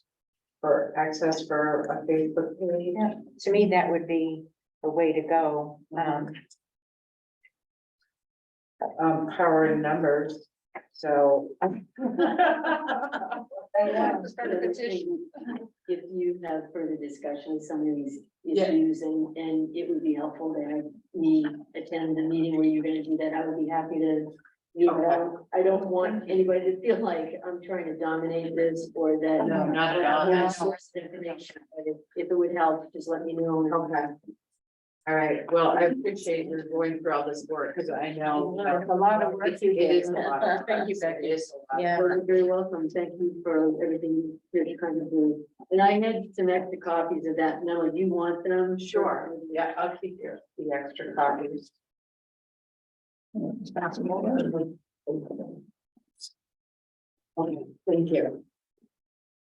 Speaker 2: for access for a Facebook page.
Speaker 3: Yeah. To me, that would be the way to go.
Speaker 2: Power in numbers, so.
Speaker 6: if you have further discussion of some of these
Speaker 2: Yeah.
Speaker 6: issues and it would be helpful to have me attend the meeting where you're gonna do that, I would be happy to. You know, I don't want anybody to feel like I'm trying to dominate this or that.
Speaker 2: No, not at all.
Speaker 6: I'm source of information, but if it would help, just let me know.
Speaker 2: Okay. All right, well, I appreciate you going through all this work, because I know.
Speaker 3: It's a lot of work you
Speaker 2: It
Speaker 3: did.
Speaker 2: is a lot. of
Speaker 3: Thank you,
Speaker 2: work.
Speaker 3: Becky.
Speaker 2: It is a lot.
Speaker 3: Yeah.
Speaker 6: You're very welcome. Thank you for everything you're kind of doing. And I had some extra copies of that. Now, do you want them?
Speaker 2: Sure, yeah, I'll keep the extra copies. Okay, thank you.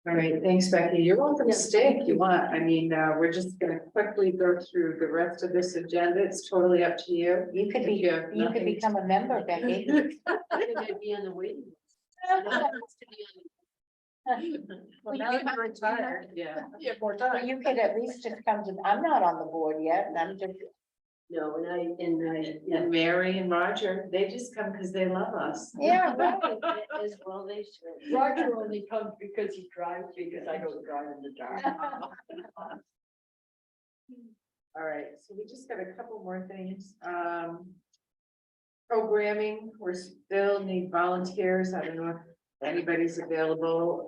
Speaker 2: All right, thanks, Becky. You're welcome to stay if you want. I mean, we're just gonna quickly go through the rest of this agenda. It's totally up to you.
Speaker 3: You could
Speaker 2: If
Speaker 3: be,
Speaker 2: you have
Speaker 3: you could
Speaker 2: nothing-
Speaker 3: become a member, Becky.
Speaker 6: I'd be on the waiting list.
Speaker 3: Well, now you're retired.
Speaker 2: Yeah.
Speaker 7: Yeah, more
Speaker 3: Well,
Speaker 7: time.
Speaker 3: you could at least just come to, I'm not on the board yet, and I'm just,
Speaker 6: No, yeah.
Speaker 2: And Mary and Roger, they just come because they love us.
Speaker 3: yeah, right.
Speaker 6: As well, they should.
Speaker 5: Roger only comes because he drives, because I don't drive in the dark.
Speaker 2: All right, so we just got a couple more things. Programming, we still need volunteers. I don't know if anybody's available.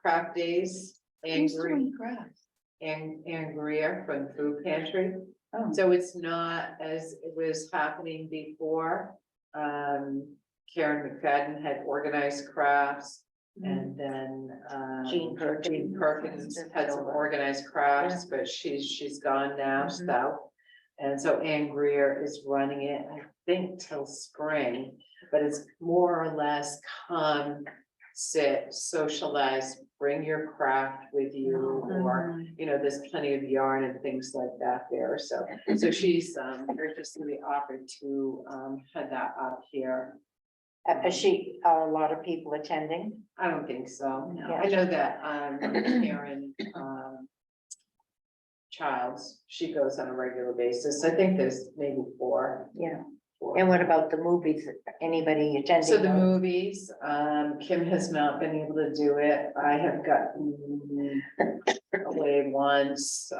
Speaker 2: Craft days.
Speaker 4: Who's
Speaker 2: Angry
Speaker 4: doing crafts?
Speaker 2: and Angria from the food pantry.
Speaker 4: Oh.
Speaker 2: So it's not as it was happening before. Karen McFadden had organized crafts. And then
Speaker 3: Jean Perkins.
Speaker 2: Jean Perkins had some organized crafts, but she's gone now,
Speaker 3: Mhm.
Speaker 2: south. And so Ann Greer is running it, I think till spring, but it's more or less come, sit, socialize, bring your craft with you, or, you know, there's plenty of yarn and things like that there, so she's, graciously offered to, head that up here.
Speaker 3: Is a lot of people attending?
Speaker 2: I don't think so.
Speaker 3: No.
Speaker 2: I know that, Karen, Childs, she goes on a regular basis. I think there's maybe four.
Speaker 3: Yeah.
Speaker 2: four.
Speaker 3: And what about the movies? Anybody attending?
Speaker 2: So the
Speaker 3: those?
Speaker 2: movies, Kim has not been able to do it. I have gotten away once.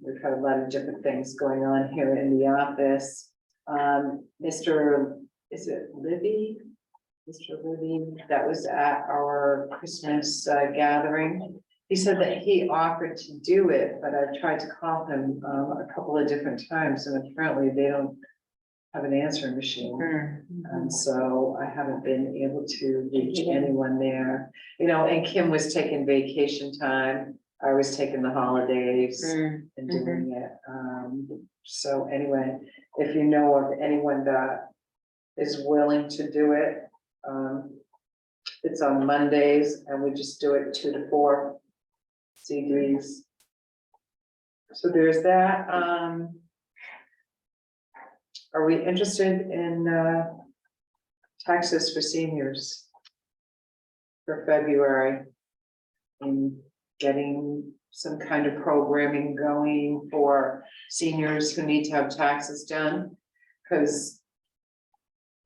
Speaker 2: We've had a lot of different things going on here in the office. Mr. Is it Libby? Mr. Libby, that was at our Christmas gathering. He said that he offered to do it, but I've tried to call him a couple of different times, and apparently they don't have an answering machine. And so I haven't been able to reach anyone there, you know, and Kim was taking vacation time. I was taking the holidays and doing it. So anyway, if you know of anyone that is willing to do it, it's on Mondays and we just do it 2 to 4 CDs. So there's that. Are we interested in taxes for seniors for February? In getting some kind of programming going for seniors who need to have taxes done? Because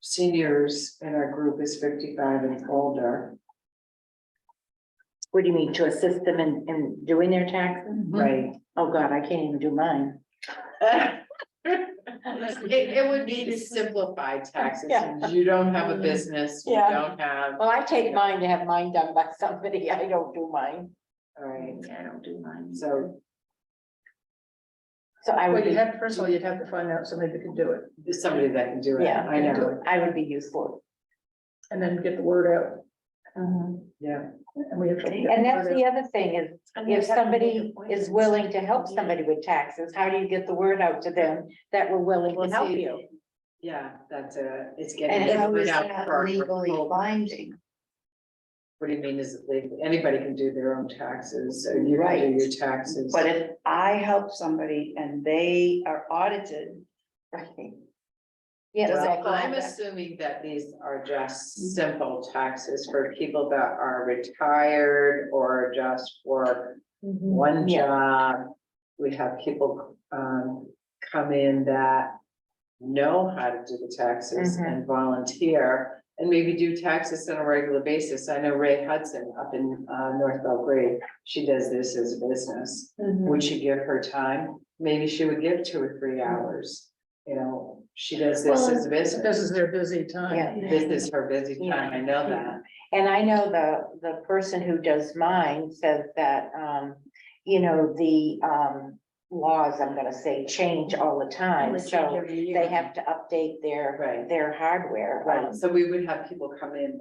Speaker 2: seniors in our group is 55 and older,
Speaker 3: What do you mean, to assist them in doing their taxes?
Speaker 2: right?
Speaker 3: Oh, God, I can't even do mine.
Speaker 2: It would be the simplified taxes.
Speaker 3: Yeah.
Speaker 2: You don't have a business, you
Speaker 3: Yeah.
Speaker 2: don't have,
Speaker 3: Well, I take mine to have mine done by somebody, I don't do mine,
Speaker 2: all right,
Speaker 1: I don't do mine.
Speaker 2: so
Speaker 3: so I
Speaker 7: Well,
Speaker 3: would
Speaker 7: you
Speaker 3: be,
Speaker 7: have, first of all, you'd have to find out somebody that can do it,
Speaker 2: there's somebody that can do it,
Speaker 3: Yeah.
Speaker 2: I know,
Speaker 3: I would be useful.
Speaker 7: and then get the word out,
Speaker 2: yeah.
Speaker 7: and we have to.
Speaker 3: And that's the other thing is,
Speaker 1: And you
Speaker 3: if
Speaker 1: have to make
Speaker 3: somebody
Speaker 1: appointments.
Speaker 3: is willing to help somebody with taxes, how do you get the word out to them that we're willing
Speaker 2: Well,
Speaker 3: to help
Speaker 2: see,
Speaker 3: you?
Speaker 2: Yeah, that's it's
Speaker 4: And
Speaker 2: getting.
Speaker 4: how
Speaker 2: the
Speaker 4: is
Speaker 2: word out
Speaker 4: that
Speaker 2: for our
Speaker 4: legally
Speaker 2: proposal.
Speaker 4: binding?
Speaker 2: What do you mean, is it legal? Anybody can do their own taxes, so you can
Speaker 4: Right.
Speaker 2: do your taxes.
Speaker 4: But if I help somebody and they are audited,
Speaker 3: Right. Yeah,
Speaker 2: Well,
Speaker 3: exactly.
Speaker 2: I'm assuming that these are just simple taxes for people that are retired or just work one
Speaker 3: Yeah.
Speaker 2: job. We have people come in that know how to do the taxes
Speaker 3: Mhm.
Speaker 2: and volunteer and maybe do taxes on a regular basis. I know Ray Hudson up in North Belgrade, she does this as a business. Would she give her time? Maybe she would give 2 or 3 hours. You know, she does this
Speaker 1: Well,
Speaker 2: as a business.
Speaker 7: This is their busy time.
Speaker 3: Yeah.
Speaker 2: This is her busy time, I know that.
Speaker 3: And I know the person who does mine says that, you know, the, laws, I'm gonna say, change all the time,
Speaker 1: They change
Speaker 3: so
Speaker 1: every year.
Speaker 3: they have to update
Speaker 2: Right.
Speaker 3: their hardware.
Speaker 2: Right, so we would have people come in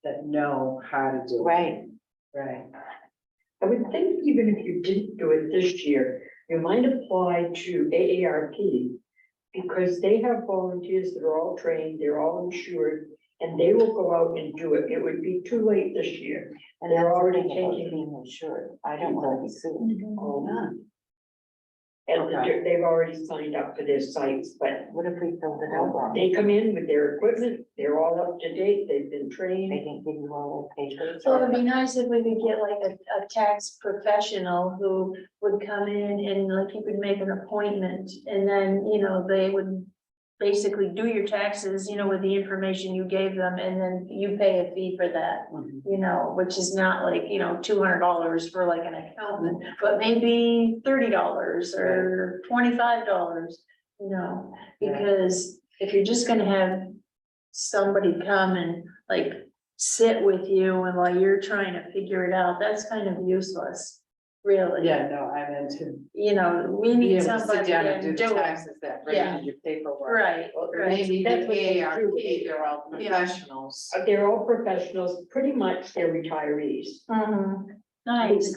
Speaker 2: that know how to do it.
Speaker 3: Right,
Speaker 2: Right,
Speaker 5: I would think even if you didn't do it this year, you might apply to AARP. Because they have volunteers that are all trained, they're all insured, and they will go out and do it. It would be too late this year.
Speaker 3: and
Speaker 5: They're
Speaker 3: they're
Speaker 5: already
Speaker 3: already
Speaker 5: taking-
Speaker 3: being insured, I don't wanna be sued.
Speaker 5: And
Speaker 2: Okay.
Speaker 5: they've already signed up for their sites, but
Speaker 3: What if we filled it out wrong?
Speaker 5: they come in with their equipment, they're all up to date, they've been
Speaker 3: They
Speaker 5: trained.
Speaker 3: didn't give you all the papers.
Speaker 1: So it'd be nice if we could get like a tax professional who would come in and like you could make an appointment and then, you know, they would basically do your taxes, you know, with the information you gave them and then you pay a fee for that, you know, which is not like, you know, $200 for like an accountant, but maybe $30 or $25, you know,
Speaker 2: Yeah.
Speaker 1: because if you're just gonna have somebody come and like sit with you and while you're trying to figure it out, that's kind of useless, really.
Speaker 2: yeah, no, I meant to
Speaker 1: You know, we
Speaker 2: be
Speaker 1: need
Speaker 2: able to sit
Speaker 1: somebody
Speaker 2: down
Speaker 1: to
Speaker 2: and do
Speaker 1: do
Speaker 2: the
Speaker 1: it.
Speaker 2: taxes that bring
Speaker 1: Yeah.
Speaker 2: in your paperwork.
Speaker 1: Right, right.
Speaker 2: Maybe the
Speaker 5: That's what they do.
Speaker 2: AARP, they're all
Speaker 1: Yeah.
Speaker 2: professionals.
Speaker 5: They're all professionals, pretty much they're retirees.
Speaker 1: Mhm. Nice.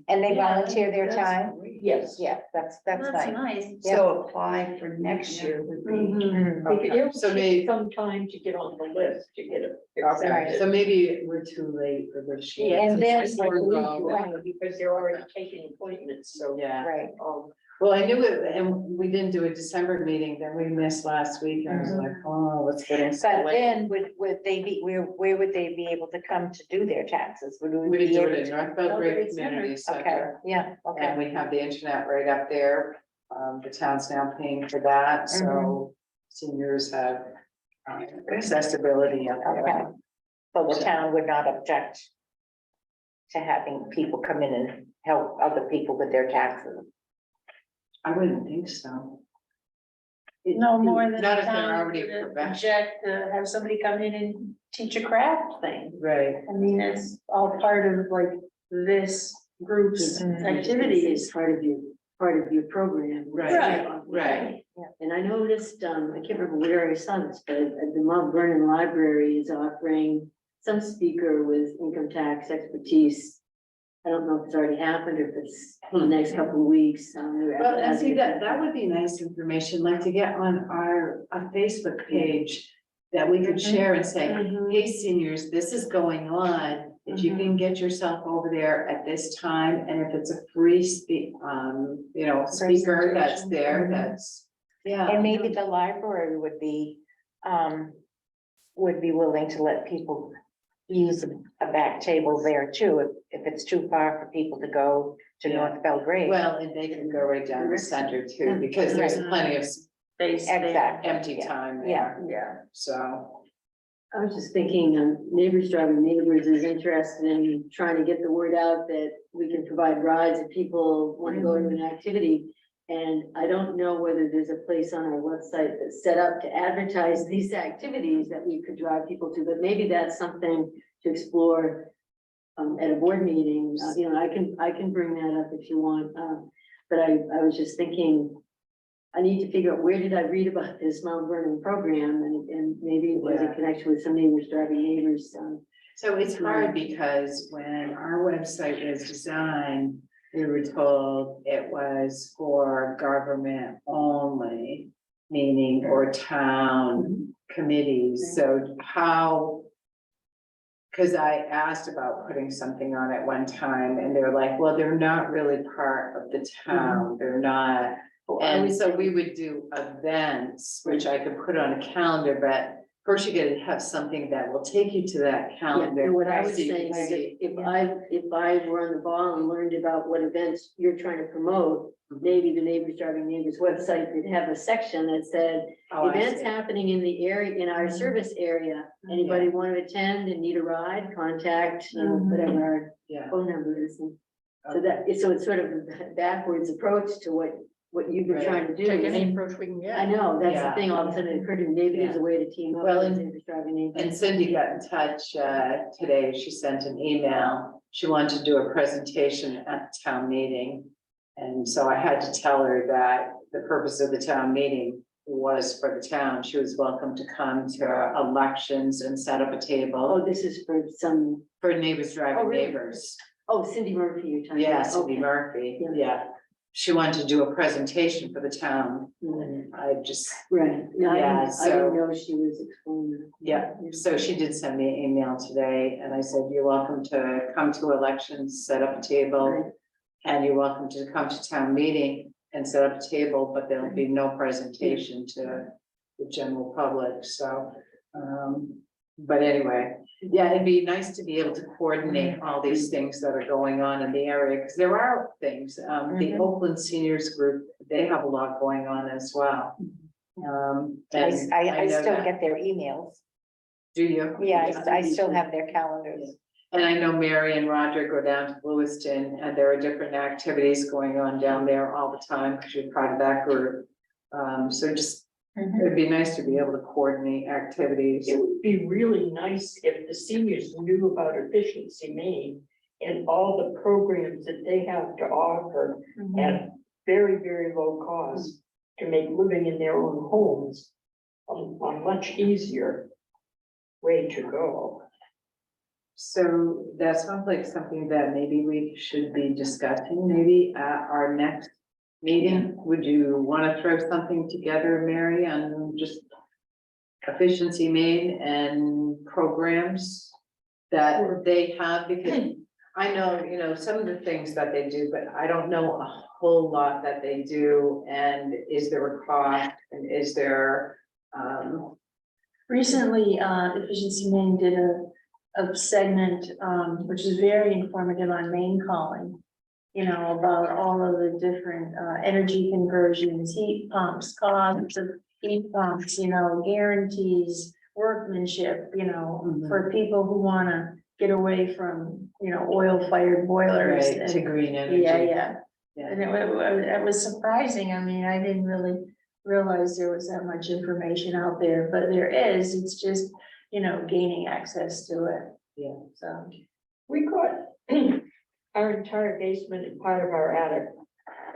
Speaker 3: And they
Speaker 1: Yeah,
Speaker 3: volunteer their
Speaker 1: that's
Speaker 3: time?
Speaker 5: Yes.
Speaker 3: Yeah, that's
Speaker 1: That's
Speaker 3: nice.
Speaker 1: nice.
Speaker 4: So apply for next year would be.
Speaker 1: Mhm.
Speaker 2: Okay,
Speaker 5: It'll
Speaker 2: so
Speaker 5: take
Speaker 2: maybe,
Speaker 5: some time to get on the list, to get it
Speaker 2: okay,
Speaker 5: accepted.
Speaker 2: so maybe we're too late for this year.
Speaker 3: And then-
Speaker 5: I believe you are, because they're already taking appointments, so.
Speaker 2: Yeah,
Speaker 3: Right,
Speaker 2: well, I knew it, and we didn't do a December meeting, then we missed last week, and I was like, oh, it's getting so
Speaker 3: but
Speaker 2: late.
Speaker 3: then would they be, where would they be able to come to do their taxes? Would we
Speaker 2: We
Speaker 3: be
Speaker 2: do
Speaker 3: able
Speaker 2: it in
Speaker 3: to?
Speaker 2: North Belgrade
Speaker 1: Belgrade
Speaker 2: Community
Speaker 3: Okay,
Speaker 2: Center,
Speaker 3: yeah,
Speaker 2: and
Speaker 3: okay,
Speaker 2: we have the internet right up there. The town's now paying for that, so seniors have accessibility up
Speaker 3: okay.
Speaker 2: there.
Speaker 3: So the town would not object to having people come in and help other people with their taxes?
Speaker 2: I wouldn't think so.
Speaker 1: No more than
Speaker 2: Not
Speaker 1: the
Speaker 2: if they're
Speaker 1: town
Speaker 2: already
Speaker 1: would
Speaker 2: professional.
Speaker 1: project to have somebody come in and teach a craft thing.
Speaker 2: Right.
Speaker 1: I mean, it's all part of like this group's
Speaker 3: Mhm.
Speaker 1: activities.
Speaker 6: It's part of your program.
Speaker 2: Right.
Speaker 6: And I noticed, I can't remember where I saw this, but the Mount Vernon Library is offering some speaker with income tax expertise. I don't know if it's already happened or if it's in the next couple of weeks.
Speaker 2: Well, and see, that would be nice information, like to get on our Facebook page that we could share and say,
Speaker 1: Mhm.
Speaker 2: hey, seniors, this is going on. If you can get yourself over there at this time, and if it's a free speaker that's there, that's, yeah.
Speaker 3: And maybe the library would be willing to let people use a back table there too, if it's too far for people to go to
Speaker 2: Yeah.
Speaker 3: North Belgrade.
Speaker 2: Well, and they can go right down the center too, because there's plenty of
Speaker 1: Space there.
Speaker 3: Exactly.
Speaker 2: empty
Speaker 3: Yeah.
Speaker 2: time
Speaker 3: Yeah.
Speaker 2: there,
Speaker 1: Yeah.
Speaker 2: so.
Speaker 6: I was just thinking, Neighbors Driving Neighbors is interested in trying to get the word out that we can provide rides if people want to go to an activity. And I don't know whether there's a place on our website that's set up to advertise these activities that we could drive people to, but maybe that's something to explore at a board meeting. I can bring that up if you want. But I was just thinking, I need to figure out where did I read about this Mount Vernon program, and maybe it was a connection with some Neighbors Driving Neighbors.
Speaker 2: So it's hard because when our website was designed, we were told it was for government only, meaning or town committees, so how? Cause I asked about putting something on at one time and they're like, well, they're not really part of the town, they're not. And so we would do events, which I could put on a calendar, but first you gotta have something that will take you to that
Speaker 6: Yeah,
Speaker 2: calendar.
Speaker 6: and what I was
Speaker 2: so you
Speaker 6: saying
Speaker 2: can
Speaker 6: is
Speaker 2: see.
Speaker 6: if I were on the ball and learned about what events you're trying to promote, maybe the Neighbors Driving Neighbors website could have a section that said,
Speaker 2: Oh, I
Speaker 6: events
Speaker 2: see.
Speaker 6: happening in the area, in our service area. Anybody want to attend and need a ride, contact, whatever our
Speaker 2: Yeah.
Speaker 6: phone number is. And so so it's sort of a backwards approach to what you've been
Speaker 2: Right.
Speaker 6: trying to do.
Speaker 7: Take any approach we can get.
Speaker 6: I know, that's the
Speaker 2: Yeah.
Speaker 6: thing, all of a sudden it occurred to me, maybe there's a way to team up
Speaker 2: Well,
Speaker 6: with
Speaker 2: and-
Speaker 6: Neighbors Driving Neighbors.
Speaker 2: And Cindy got in touch today, she sent an email, she wanted to do a presentation at the town meeting. And so I had to tell her that the purpose of the town meeting was for the town, she was welcome to come to elections and set up a
Speaker 6: Oh,
Speaker 2: table
Speaker 6: this is for some,
Speaker 2: for Neighbors Driving
Speaker 6: really?
Speaker 2: Neighbors.
Speaker 6: Cindy Murphy you're talking about.
Speaker 2: Yeah, Cindy
Speaker 6: Okay.
Speaker 2: Murphy,
Speaker 6: Yeah.
Speaker 2: yeah. She wanted to do a presentation for the town,
Speaker 6: Mhm.
Speaker 2: and I just,
Speaker 6: Right, no, I
Speaker 2: Yeah,
Speaker 6: didn't
Speaker 2: so-
Speaker 6: know she was explaining that.
Speaker 2: yeah, so she did send me an email today, and I said, you're welcome to come to elections, set up a table.
Speaker 6: Right.
Speaker 2: And you're welcome to come to town meeting and set up a table, but there'll be no presentation to the general public, so. But anyway, yeah, it'd be nice to be able to coordinate all these things that are going on in the area, because there are things, the Oakland Seniors Group, they have a lot going on as well. And
Speaker 3: I
Speaker 2: know
Speaker 3: still
Speaker 2: that.
Speaker 3: get their emails.
Speaker 2: Do you?
Speaker 3: Yeah, I still have their calendars.
Speaker 2: And I know Mary and Roger go down to Lewiston, and there are different activities going on down there all the time, because you're part of that group. So just, it'd be nice to be able to coordinate activities.
Speaker 5: It would be really nice if the seniors knew about Efficiency Maine and all the programs that they have to offer at very, very low cost to make living in their own homes a much easier way to go.
Speaker 2: So that sounds like something that maybe we should be discussing, maybe at our next meeting. Would you want to throw something together, Mary, on just Efficiency Maine and programs that they have? Because I know, some of the things that they do, but I don't know a whole lot that they do. And is there a cost, and is there,
Speaker 1: Recently, Efficiency Maine did a segment, which is very informative on Maine Calling. About all of the different, energy conversions, heat pumps, costs of heat pumps, guarantees, workmanship, for people who wanna get away from, oil-fired boilers.
Speaker 2: right, to
Speaker 1: and-
Speaker 2: green energy?
Speaker 1: Yeah. And it was surprising. I mean, I didn't really realize there was that much information out there, but there is, it's just, you know, gaining access to it.
Speaker 2: Yeah.
Speaker 1: So,
Speaker 5: We got our entire basement and part of our attic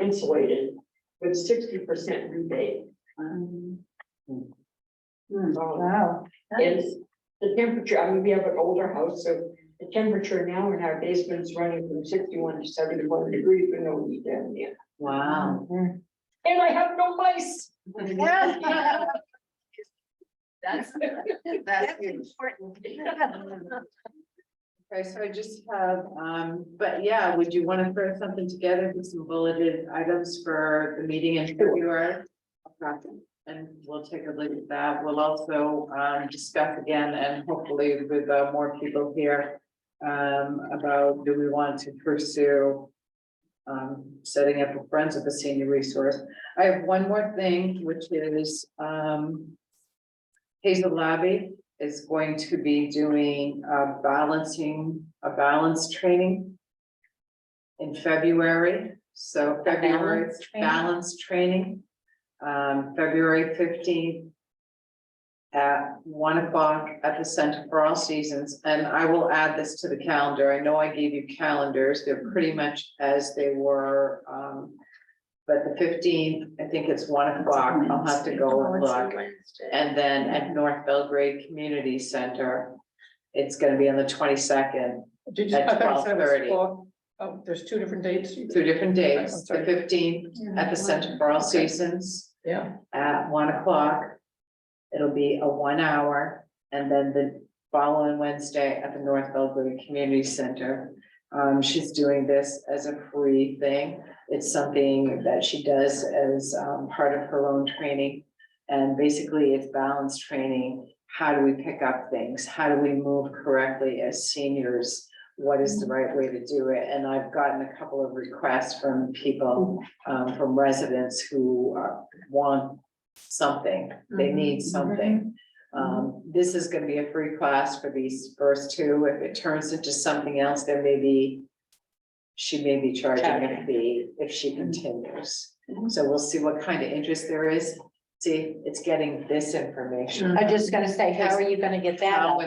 Speaker 5: insulated with 60% rebate.
Speaker 1: wow.
Speaker 5: And the temperature, I mean, we have an older house, so the temperature now in our basement's running from 61 to 71 degrees with no heat down there.
Speaker 2: Wow.
Speaker 5: And I have no mice.
Speaker 4: That's
Speaker 3: important.
Speaker 2: Okay, so I just have, but yeah, would you want to throw something together with some bulleted items for the meeting in February? Okay, and we'll take a look at that. We'll also, discuss again and hopefully with, more people here. About do we want to pursue, setting up a Friends of the Senior Resource. I have one more thing, which is, Hazel Labby is going to be doing a balance training in February. So February balance training, February 15th at 1 o'clock at the Center for All Seasons. And I will add this to the calendar. I know I gave you calendars. They're pretty much as they were. But the 15th, I think it's 1 o'clock. I'll have to go and look. And then at North Belgrade Community Center, it's gonna be on the 22nd,
Speaker 7: Did you?
Speaker 2: At
Speaker 7: I thought you said it was
Speaker 2: 12:30.
Speaker 7: 4. Oh, there's 2 different dates.
Speaker 2: 2 different dates,
Speaker 7: I'm
Speaker 2: the
Speaker 7: sorry.
Speaker 2: 15th at the Center for All Seasons
Speaker 7: Yeah,
Speaker 2: at 1 o'clock. It'll be a 1 hour, and then the following Wednesday at the North Belgrade Community Center. She's doing this as a free thing. It's something that she does as part of her own training. And basically it's balance training. How do we pick up things? How do we move correctly as seniors? What is the right way to do it? And I've gotten a couple of requests from people, from residents who want something, they need something. This is gonna be a free class for these first 2. If it turns into something else, there may be. She may be charging a fee if she continues. So we'll see what kind of interest there is. See, it's getting this information.
Speaker 3: I'm just gonna say, how are you gonna get that out?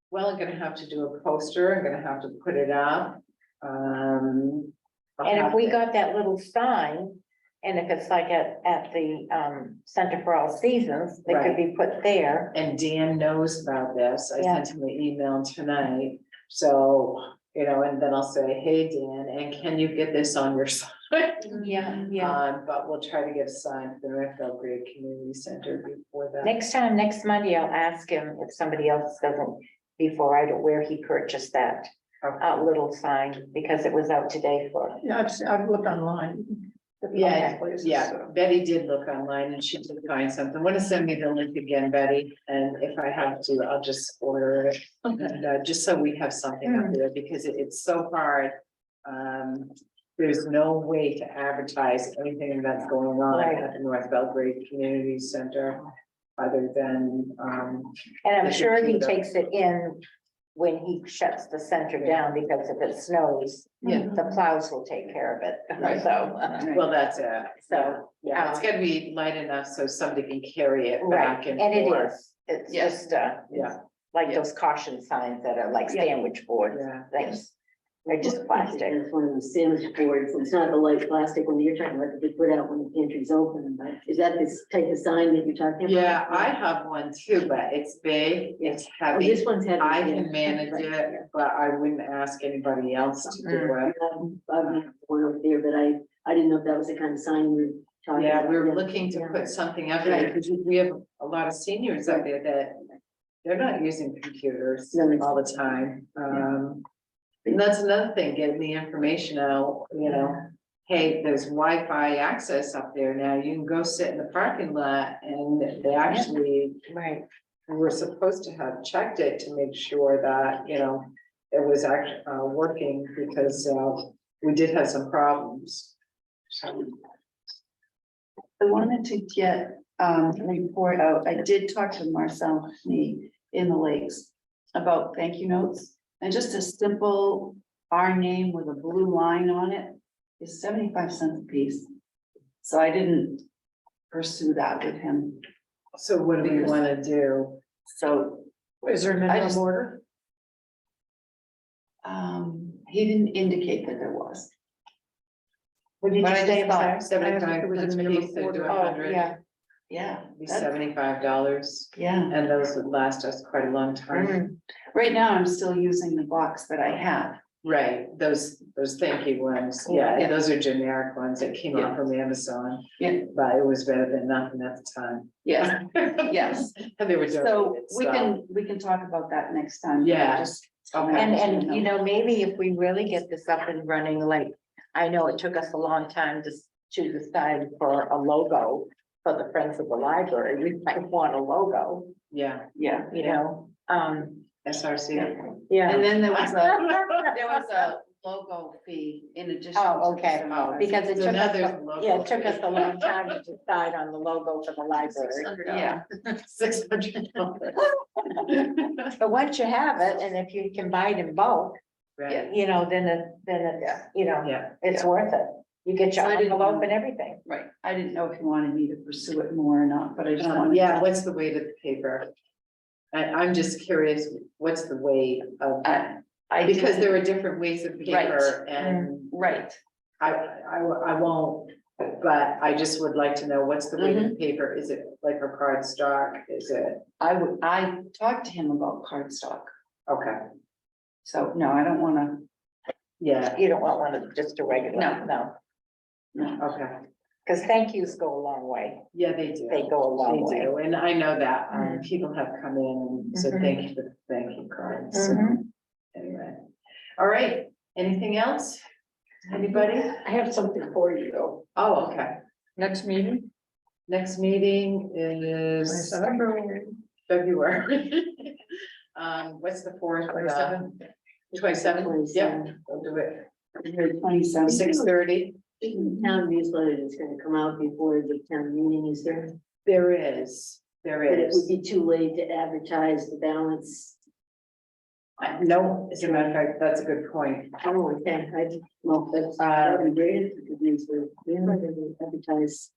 Speaker 2: Well, I'm gonna have to do a poster, I'm gonna have to put it out. I'll
Speaker 3: And
Speaker 2: have
Speaker 3: if we
Speaker 2: to-
Speaker 3: got that little sign, and if it's like at the Center for All Seasons, they could be put there.
Speaker 2: And Dan knows about this. I
Speaker 3: Yeah.
Speaker 2: sent him an email tonight. So, you know, and then I'll say, hey, Dan, and can you get this on your site?
Speaker 3: Yeah.
Speaker 2: But we'll try to get a sign for the North Belgrade Community Center before that.
Speaker 3: Next Monday, I'll ask him if somebody else doesn't, before I don't, where he purchased that
Speaker 2: Okay.
Speaker 3: little sign, because it was out today for.
Speaker 7: yeah, I've looked online.
Speaker 2: Yeah,
Speaker 7: Places,
Speaker 2: yeah,
Speaker 7: so.
Speaker 2: Betty did look online and she did find something. Want to send me the link again, Betty? And if I have to, I'll just order it. And just so we have something up there, because it's so hard. There's no way to advertise anything that's going on at the North Belgrade Community Center. Other than,
Speaker 3: And I'm
Speaker 2: the
Speaker 3: sure he
Speaker 2: computer.
Speaker 3: takes it in when he shuts the center down, because if it snows,
Speaker 2: Yeah.
Speaker 3: the plows will take care of it,
Speaker 2: Right.
Speaker 3: so.
Speaker 2: well, that's it.
Speaker 3: So,
Speaker 2: Yeah, it's gotta be light enough so somebody can carry it
Speaker 3: right,
Speaker 2: back
Speaker 3: and
Speaker 2: and
Speaker 3: it
Speaker 2: forth.
Speaker 3: is, it's
Speaker 2: Yeah.
Speaker 3: just,
Speaker 2: Yeah,
Speaker 3: like
Speaker 2: Yeah.
Speaker 3: those caution signs that are like sandwich board
Speaker 2: yeah.
Speaker 3: things. They're just plastic.
Speaker 6: It's one of the sandwich boards, it's not the light plastic when you're talking about that they put out when the pantry's open, but is that this type of sign that you're talking about?
Speaker 2: Yeah, I have one too, but it's big, it's
Speaker 6: Oh,
Speaker 2: heavy.
Speaker 6: this one's heavy.
Speaker 2: I
Speaker 6: yeah.
Speaker 2: can manage
Speaker 6: Right,
Speaker 2: it, but I wouldn't ask anybody else to do
Speaker 6: yeah.
Speaker 2: it.
Speaker 6: I've got one over there, but I didn't know if that was the kind of sign we were talking about.
Speaker 2: Yeah, we were looking to put something up there, because we have a lot of seniors up there that they're not using computers
Speaker 6: No, it's-
Speaker 2: all the time. And that's another thing, getting the information out, you know. Hey, there's Wi-Fi access up there now. You can go sit in the parking lot and they actually,
Speaker 3: Right.
Speaker 2: we were supposed to have checked it to make sure that, you know, it was actually working, because we did have some problems. So,
Speaker 4: I wanted to get a report out. I did talk to Marcel Nee in the Lakes about thank you notes. And just a simple our name with a blue line on it is 75 cents a piece. So I didn't pursue that with him.
Speaker 2: So what do we wanna do?
Speaker 4: So,
Speaker 7: Is there a
Speaker 4: I
Speaker 7: minimum
Speaker 4: just-
Speaker 7: order?
Speaker 4: he didn't indicate that there was.
Speaker 3: What did you
Speaker 4: But I
Speaker 3: say
Speaker 4: just thought
Speaker 3: about?
Speaker 2: 75,
Speaker 7: it was a
Speaker 2: that's what
Speaker 7: minimum
Speaker 2: he said,
Speaker 7: order.
Speaker 2: to
Speaker 3: Oh,
Speaker 2: 100.
Speaker 3: yeah.
Speaker 4: Yeah,
Speaker 2: Be
Speaker 4: that's-
Speaker 2: $75,
Speaker 4: yeah.
Speaker 2: and those would last us quite a long time.
Speaker 3: Mm.
Speaker 4: Right now, I'm still using the box that I have.
Speaker 2: Right, those thank you ones, yeah,
Speaker 4: Yeah.
Speaker 2: those are generic ones that came out from Amazon.
Speaker 4: Yeah.
Speaker 2: But it was better than nothing at the time.
Speaker 4: Yes, yes.
Speaker 2: And they were
Speaker 4: So
Speaker 2: donated,
Speaker 4: we can talk about that next time.
Speaker 2: Yeah.
Speaker 4: Just-
Speaker 2: Okay.
Speaker 3: And, you know, maybe if we really get this up and running, like, I know it took us a long time to decide for a logo for the Friends of the Library, we might want a logo,
Speaker 2: Yeah,
Speaker 4: Yeah,
Speaker 3: you know,
Speaker 2: SRC.
Speaker 3: yeah.
Speaker 4: and then there was a logo fee in addition.
Speaker 3: Oh,
Speaker 4: to the
Speaker 3: okay.
Speaker 4: $7.
Speaker 3: Because it
Speaker 2: So
Speaker 3: took
Speaker 2: now
Speaker 3: us,
Speaker 2: there's a logo
Speaker 3: yeah, it took
Speaker 2: fee.
Speaker 3: us a long time to decide on the logo for the library.
Speaker 4: Yeah,
Speaker 2: $600.
Speaker 3: But once you have it, and if you can buy it in bulk,
Speaker 2: Right,
Speaker 3: you know, then it's, you know,
Speaker 2: yeah,
Speaker 3: it's worth it. You get your
Speaker 4: So I didn't
Speaker 3: envelope
Speaker 4: know.
Speaker 3: and everything.
Speaker 4: right. I didn't know if you wanted me to pursue it more or not, but I just wanted.
Speaker 2: yeah, what's the weight of the paper? I'm just curious, what's the weight of,
Speaker 4: I
Speaker 2: because
Speaker 4: did-
Speaker 2: there are different weights of paper and
Speaker 4: Right,
Speaker 2: I won't, but I just would like to know what's the weight of the paper, is it like a cardstock, is it,
Speaker 4: I talked to him about cardstock,
Speaker 2: okay,
Speaker 4: so no, I don't wanna,
Speaker 2: yeah,
Speaker 3: You don't want one of just a regular,
Speaker 4: No.
Speaker 3: no,
Speaker 2: okay,
Speaker 3: because thank yous go a long way.
Speaker 2: yeah, they do.
Speaker 3: They go a long way.
Speaker 2: They do, and I know that,
Speaker 3: Mhm.
Speaker 2: people have come in and said,
Speaker 3: Mhm.
Speaker 2: thank you for the thank you cards, so,
Speaker 3: Mhm.
Speaker 2: anyway. All right, anything else? Anybody?
Speaker 5: I have something for you though.
Speaker 2: Oh, okay,
Speaker 7: Next meeting?
Speaker 2: next meeting is
Speaker 7: 27?
Speaker 2: February. What's the fourth?
Speaker 7: 27?
Speaker 2: 27, yeah, we'll do it,
Speaker 4: 27.
Speaker 2: 6:30.
Speaker 6: Town newsletter is gonna come out before the town meeting is there,
Speaker 2: There is, there
Speaker 6: but it would
Speaker 2: is.
Speaker 6: be too late to advertise the balance.
Speaker 2: No, as a matter of fact, that's a good point.
Speaker 6: Oh, okay, well, that's,
Speaker 2: Uh,
Speaker 6: that'd be great if you could use the, advertise